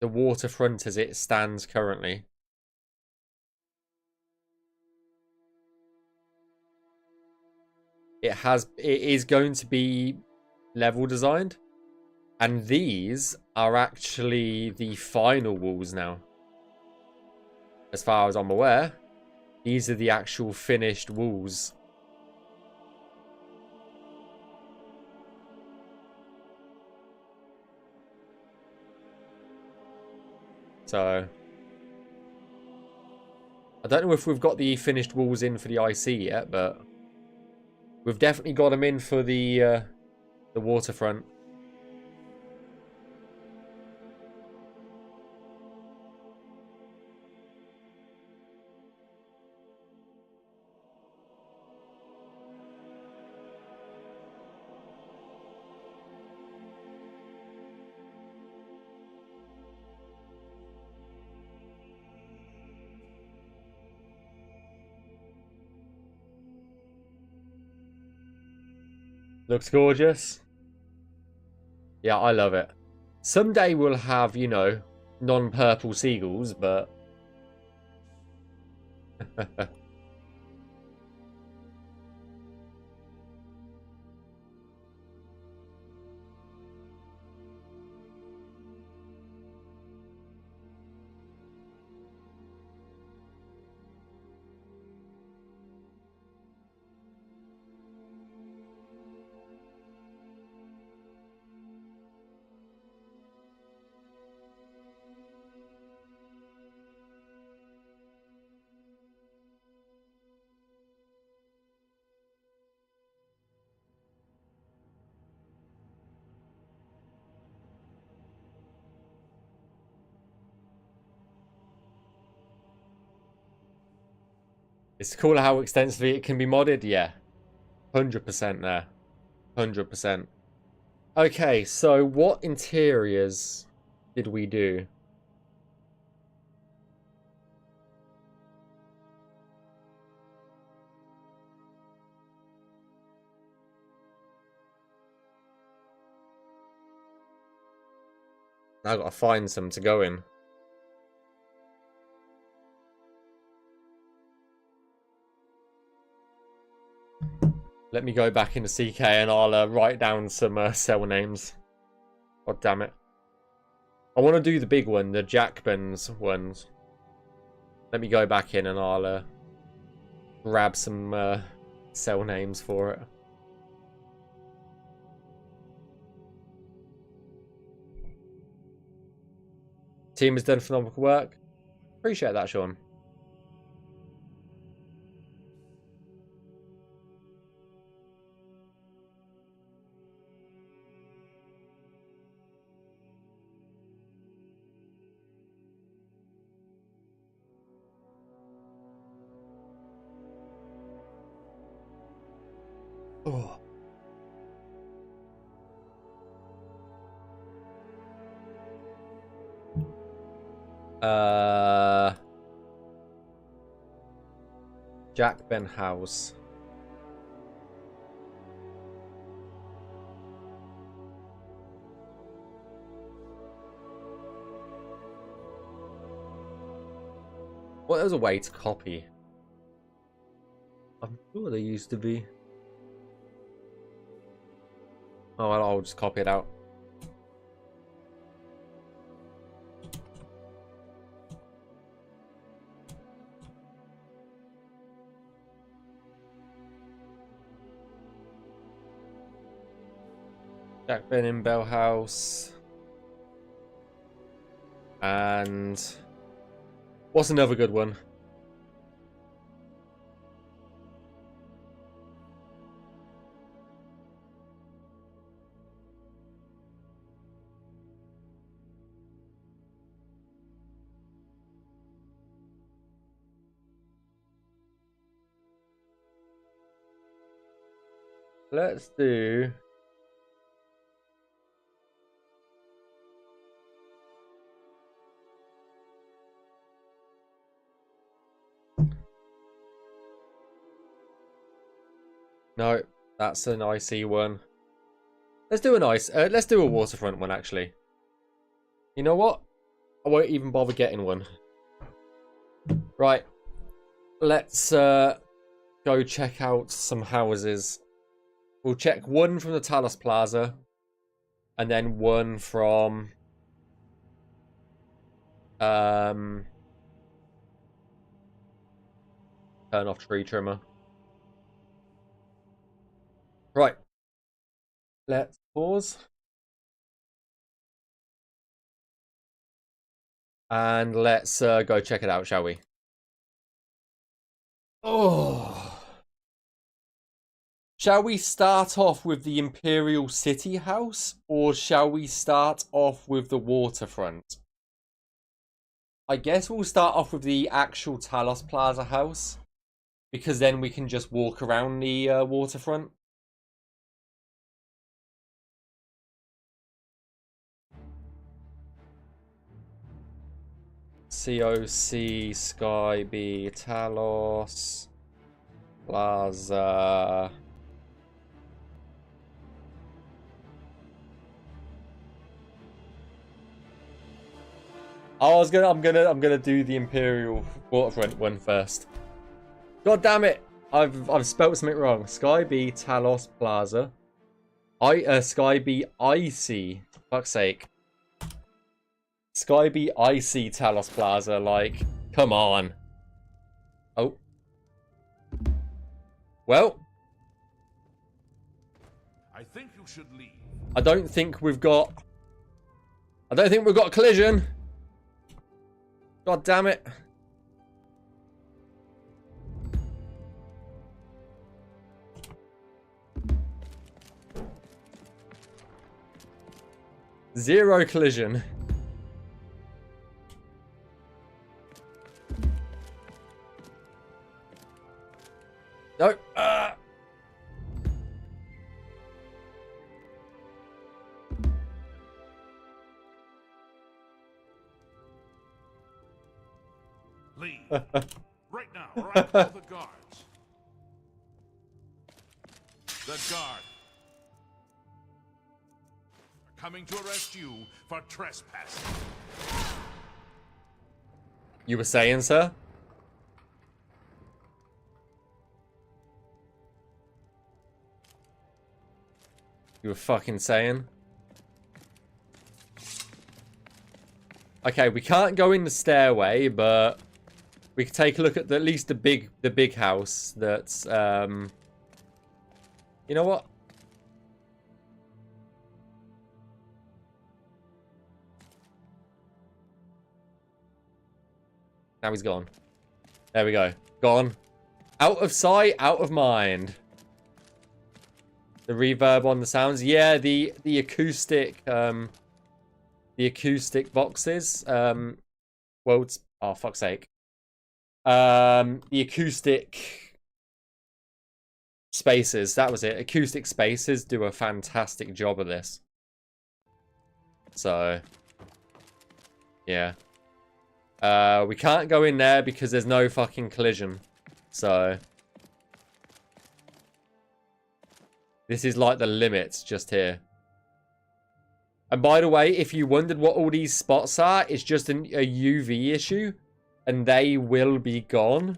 Speaker 1: waterfront as it stands currently. It is going to be level designed, and these are actually the final walls now. As far as I'm aware, these are the actual finished walls. So I don't know if we've got the finished walls in for the IC yet, but we've definitely got them in for the waterfront. Looks gorgeous. Yeah, I love it. Someday we'll have, you know, non-purple seagulls, but... It's cool how extensively it can be modded. Yeah, 100% there. 100%. Okay, so what interiors did we do? I've got to find some to go in. Let me go back into CK and I'll write down some cell names. God damn it. I want to do the big one, the Jackbens ones. Let me go back in and I'll grab some cell names for it. Team has done phenomenal work. Appreciate that, Sean. Oh. Jack Ben House. Well, there's a way to copy. I'm sure there used to be. Oh, well, I'll just copy it out. Jack Ben in Bell House. And what's another good one? Let's do no, that's an icy one. Let's do let's do a waterfront one actually. You know what? I won't even bother getting one. Right. Let's go check out some houses. We'll check one from the Talos Plaza and then one from turn off tree trimmer. Right. Let's pause. And let's go check it out, shall we? Oh. Shall we start off with the Imperial City House? Or shall we start off with the waterfront? I guess we'll start off with the actual Talos Plaza house. Because then we can just walk around the waterfront. COC, Sky B, Talos, Plaza. I'm gonna do the Imperial Waterfront one first. God damn it! I've spelt something wrong. Sky B, Talos Plaza. Sky B, Icy. Fuck's sake. Sky B, Icy Talos Plaza. Like, come on. Oh. Well.
Speaker 7: I think you should leave.
Speaker 1: I don't think we've got a collision. God damn it. Zero collision. No.
Speaker 7: Leave. Right now, or I'll call the guards. The guard are coming to arrest you for trespassing.
Speaker 1: You were saying, sir? You were fucking saying? Okay, we can't go in the stairway, but we can take a look at at least the big house that's you know what? Now he's gone. There we go. Gone. Out of sight, out of mind. The reverb on the sounds. Yeah, the acoustic boxes. Well, it's, oh fuck's sake. The acoustic Spaces, that was it. Acoustic spaces do a fantastic job of this. So, yeah. We can't go in there because there's no fucking collision. So, this is like the limits just here. And by the way, if you wondered what all these spots are, it's just a UV issue. And they will be gone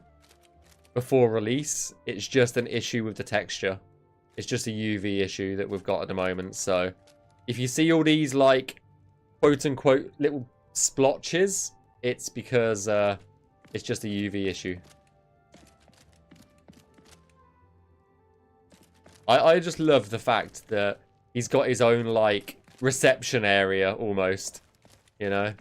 Speaker 1: before release. It's just an issue with the texture. It's just a UV issue that we've got at the moment. So if you see all these like quote unquote little splotches, it's because it's just a UV issue. I just love the fact that he's got his own like reception area almost, you know.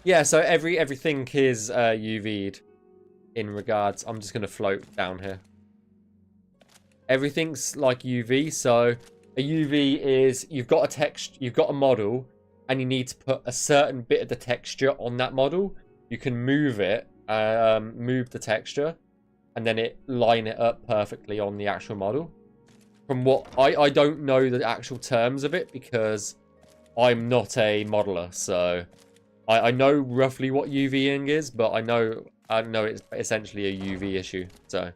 Speaker 1: Yeah, so everything is UV'd in regards. I'm just gonna float down here. Everything's like UV. So a UV is you've got a text, you've got a model, and you need to put a certain bit of the texture on that model. You can move it, move the texture, and then it line it up perfectly on the actual model. From what I don't know the actual terms of it because I'm not a modeler, so I know roughly what UVing is, but I know it's essentially a UV issue. So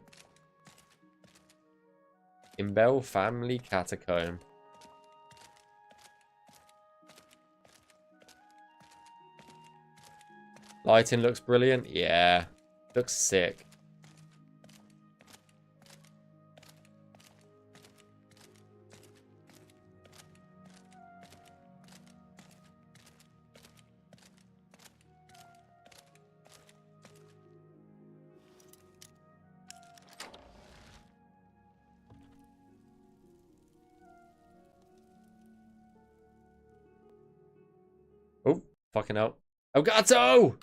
Speaker 1: Imbel Family Catacomb. Lighting looks brilliant. Yeah, looks sick. Oh, fucking hell. Elgato!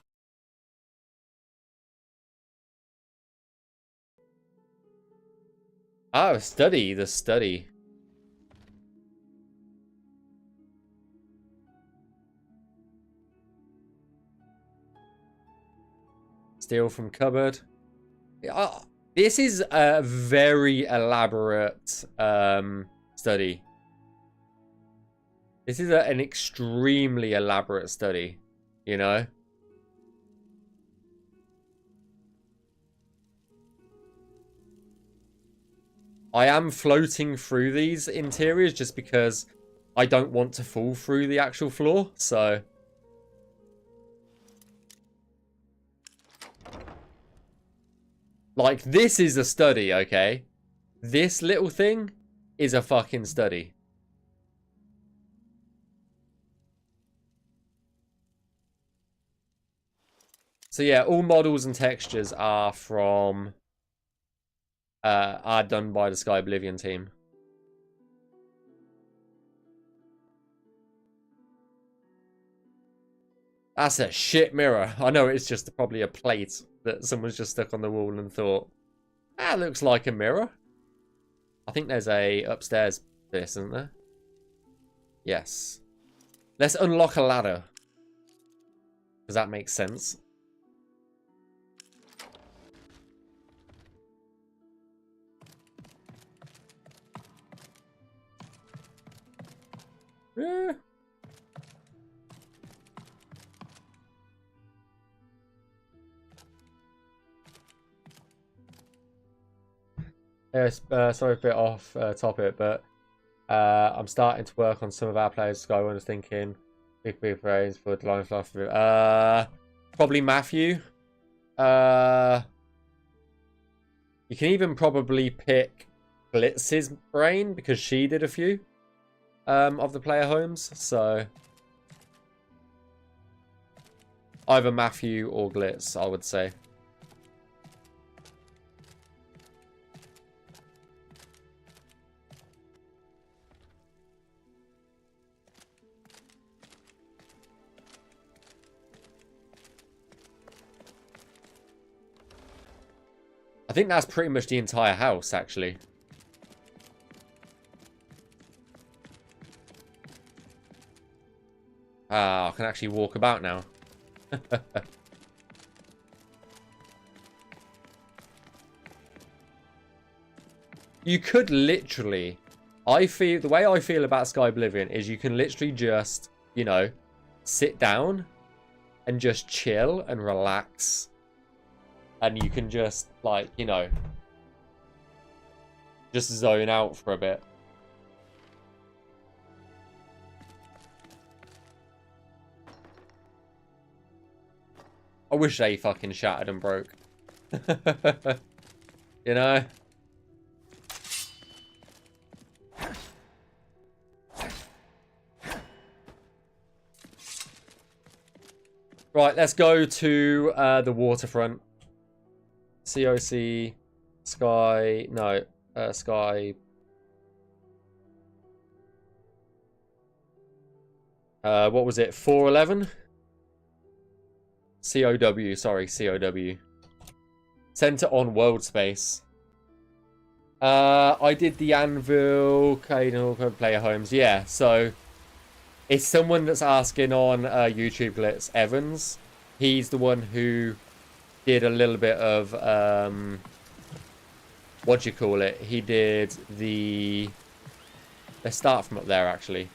Speaker 1: Oh, study. The study. Steal from cupboard. This is a very elaborate study. This is an extremely elaborate study, you know? I am floating through these interiors just because I don't want to fall through the actual floor, so... Like, this is a study, okay? This little thing is a fucking study. So yeah, all models and textures are from... are done by the Skyblivion team. That's a shit mirror. I know it's just probably a plate that someone's just stuck on the wall and thought, that looks like a mirror. I think there's a upstairs this, isn't there? Yes. Let's unlock a ladder. Does that make sense? Yeah. Sorry, a bit off topic, but I'm starting to work on some of our players. Sky was thinking, big praise for the line fluff. Probably Matthew. You can even probably pick Glitz's brain because she did a few of the player homes. So either Matthew or Glitz, I would say. I think that's pretty much the entire house, actually. Ah, I can actually walk about now. You could literally... the way I feel about Skyblivion is you can literally just, you know, sit down and just chill and relax. And you can just, like, you know, just zone out for a bit. I wish they fucking shattered and broke. You know? Right, let's go to the waterfront. COC, Sky, no, Sky. What was it? 411? COW, sorry, COW. Center on World Space. I did the Anvil, player homes. Yeah, so it's someone that's asking on YouTube Glitz Evans. He's the one who did a little bit of what do you call it? He did the. Let's start from up there actually.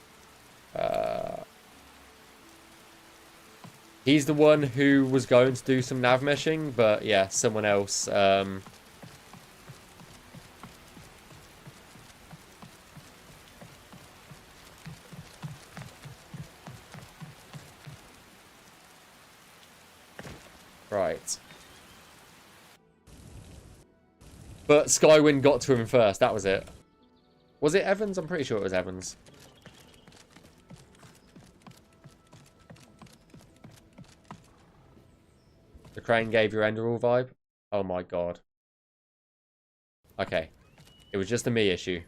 Speaker 1: He's the one who was going to do some nav meshing, but yeah, someone else. Right. But Skywind got to him first, that was it. Was it Evans? I'm pretty sure it was Evans. The crane gave your Enderall vibe? Oh my god. Okay. It was just a me issue.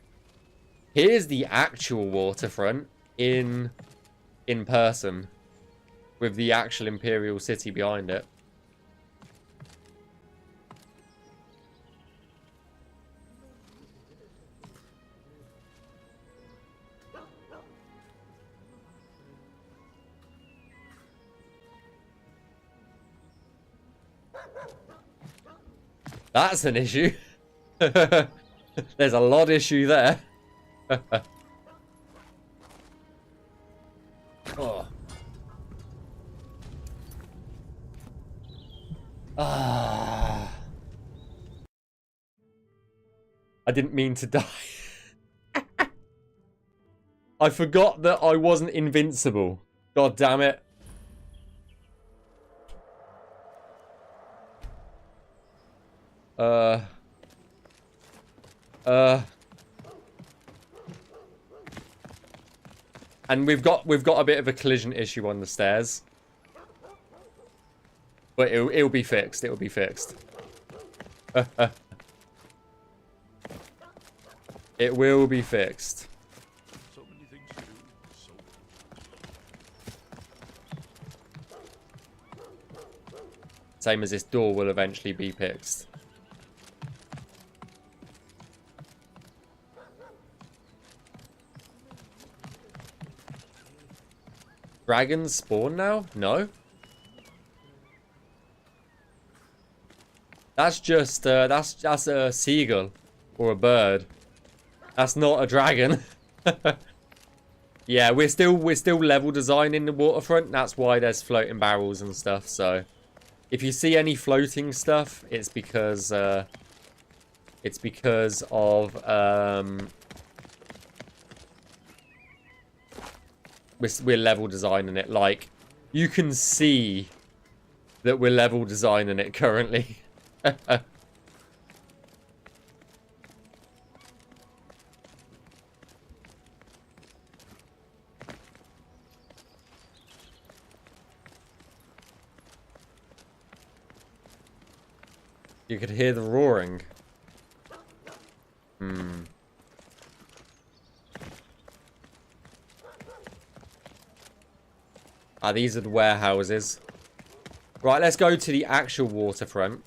Speaker 1: Here's the actual waterfront in person. With the actual Imperial City behind it. That's an issue. There's a lot issue there. Oh. Ah. I didn't mean to die. I forgot that I wasn't invincible. God damn it. And we've got a bit of a collision issue on the stairs. But it'll be fixed. It'll be fixed. It will be fixed.
Speaker 7: So many things to do.
Speaker 1: Same as this door will eventually be fixed. Dragons spawn now? No. That's just that's a seagull or a bird. That's not a dragon. Yeah, we're still level designing the waterfront. That's why there's floating barrels and stuff. So if you see any floating stuff, it's because of we're level designing it. Like, you can see that we're level designing it currently. You could hear the roaring. Ah, these are the warehouses. Right, let's go to the actual waterfront.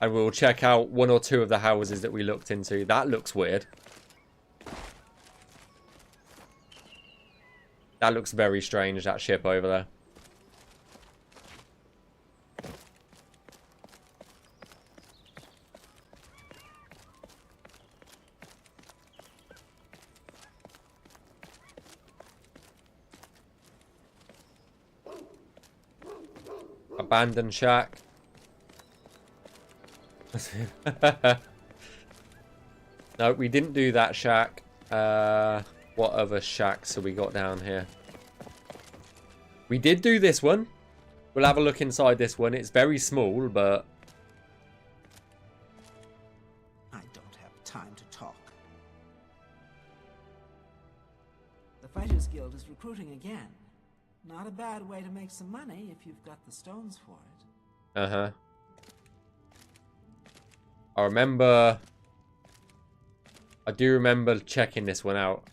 Speaker 1: And we'll check out 1 or 2 of the houses that we looked into. That looks weird. That looks very strange, that ship over there. Abandoned shack. No, we didn't do that shack. What other shacks have we got down here? We did do this one. We'll have a look inside this one. It's very small, but...
Speaker 8: I don't have time to talk. The Fighters Guild is recruiting again. Not a bad way to make some money if you've got the stones for it.
Speaker 1: Uh-huh. I do remember checking this one out.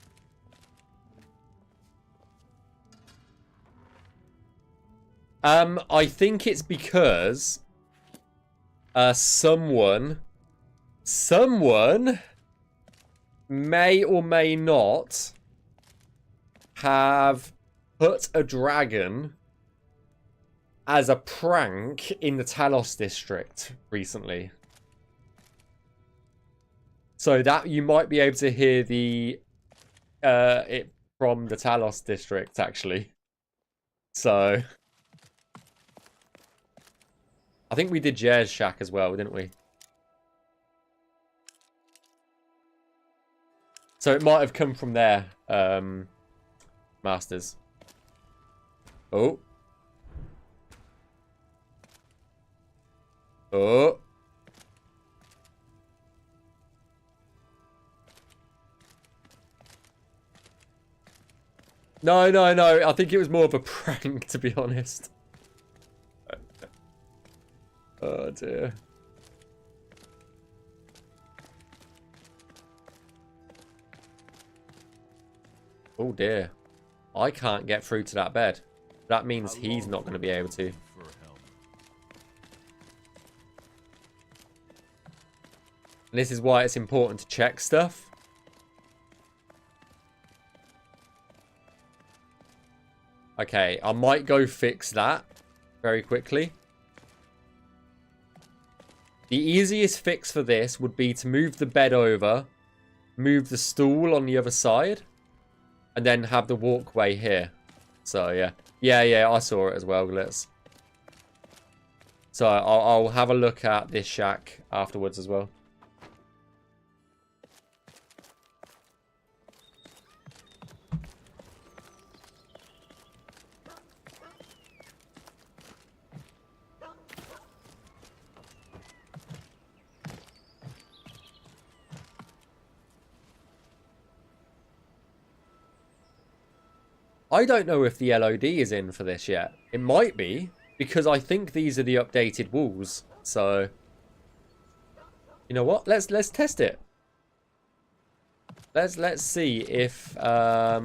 Speaker 1: I think it's because someone may or may not have put a dragon as a prank in the Talos district recently. So that you might be able to hear the it from the Talos district actually. So I think we did Jer's shack as well, didn't we? So it might have come from there, Masters. Oh. Oh. No. I think it was more of a prank, to be honest. Oh, dear. Oh, dear. I can't get through to that bed. That means he's not going to be able to. And this is why it's important to check stuff. Okay, I might go fix that very quickly. The easiest fix for this would be to move the bed over, move the stool on the other side, and then have the walkway here. So, yeah. Yeah, I saw it as well, Glitz. So, I'll have a look at this shack afterwards as well. I don't know if the LOD is in for this yet. It might be, because I think these are the updated walls. So, you know what? Let's test it. Let's see if I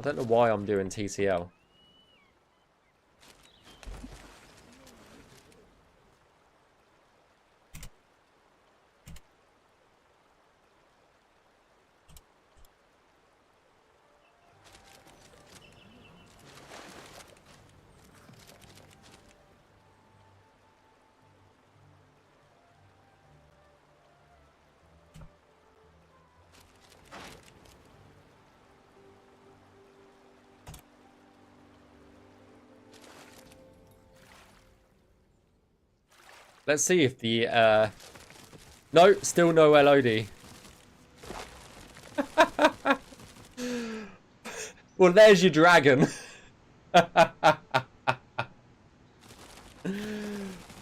Speaker 1: don't know why I'm doing TCL. Let's see if the, no, still no LOD. Well, there's your dragon.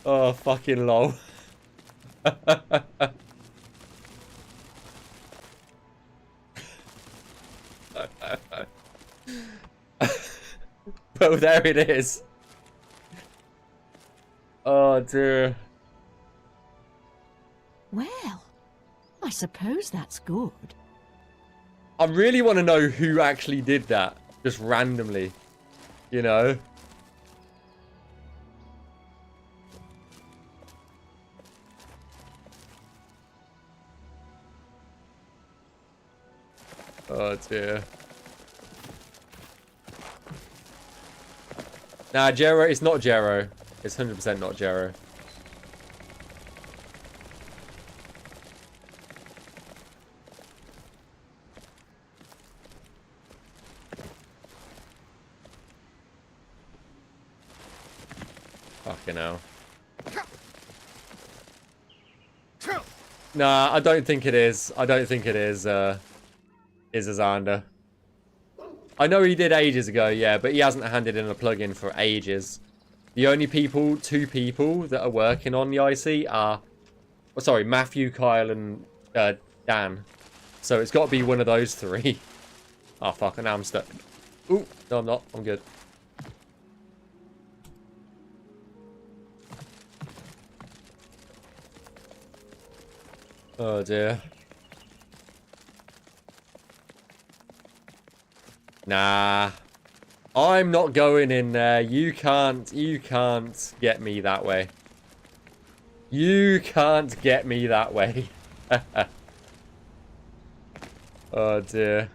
Speaker 1: Oh, fucking lol. Well, there it is. Oh, dear.
Speaker 4: Well, I suppose that's good.
Speaker 1: I really want to know who actually did that. Just randomly. You know? Oh dear. Nah, Jero, it's not Jero. It's 100% not Jero. Fucking hell. Nah, I don't think it is. I don't think it is Azander. I know he did ages ago, yeah, but he hasn't handed in a plugin for ages. The only two people that are working on the IC are, oh, sorry, Matthew, Kyle, and Dan. So it's got to be one of those three. Oh, fuck, now I'm stuck. Ooh, no, I'm not. I'm good. Oh, dear. Nah. I'm not going in there. You can't get me that way. You can't get me that way. Oh, dear.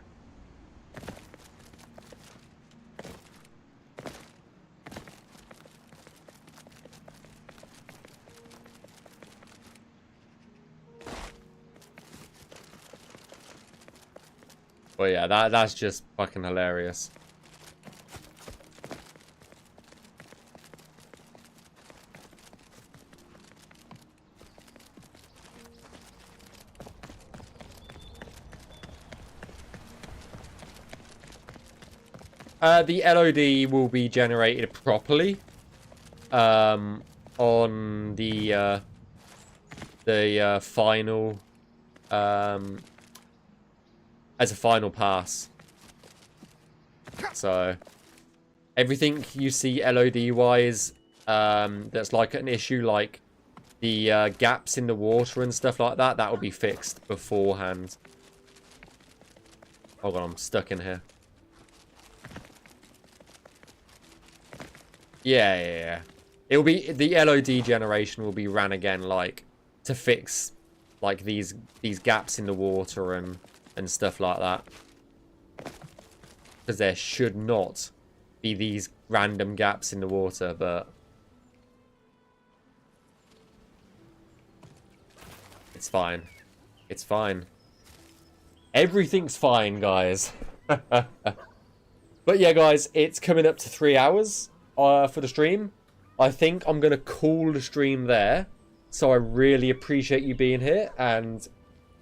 Speaker 1: Well, yeah, that's just fucking hilarious. The LOD will be generated properly on the final as a final pass. So everything you see LOD wise that's like an issue, like the gaps in the water and stuff like that, that will be fixed beforehand. Hold on, I'm stuck in here. Yeah. It'll be, the LOD generation will be ran again, like, to fix, like, these gaps in the water and stuff like that. Because there should not be these random gaps in the water, but it's fine. It's fine. Everything's fine, guys. But yeah, guys, it's coming up to 3 hours for the stream. I think I'm going to call the stream there. So I really appreciate you being here and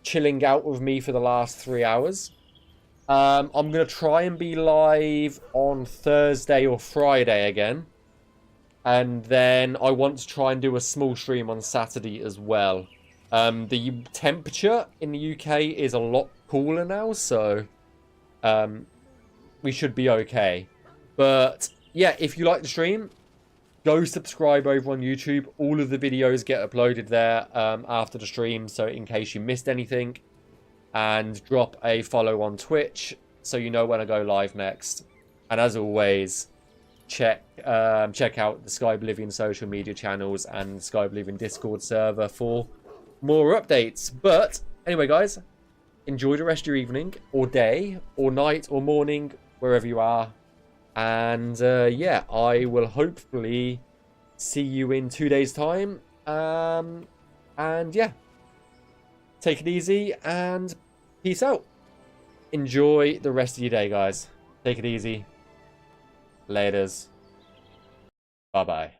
Speaker 1: chilling out with me for the last 3 hours. I'm going to try and be live on Thursday or Friday again. And then I want to try and do a small stream on Saturday as well. The temperature in the UK is a lot cooler now, so we should be okay. But yeah, if you like the stream, go subscribe over on YouTube. All of the videos get uploaded there after the stream, so in case you missed anything. And drop a follow on Twitch so you know when I go live next. And as always, check out the Skyblivion social media channels and Skyblivion Discord server for more updates. But anyway, guys, enjoy the rest of your evening or day or night or morning, wherever you are. And yeah, I will hopefully see you in 2 days' time. And yeah, take it easy and peace out. Enjoy the rest of your day, guys. Take it easy. Laters. Bye-bye.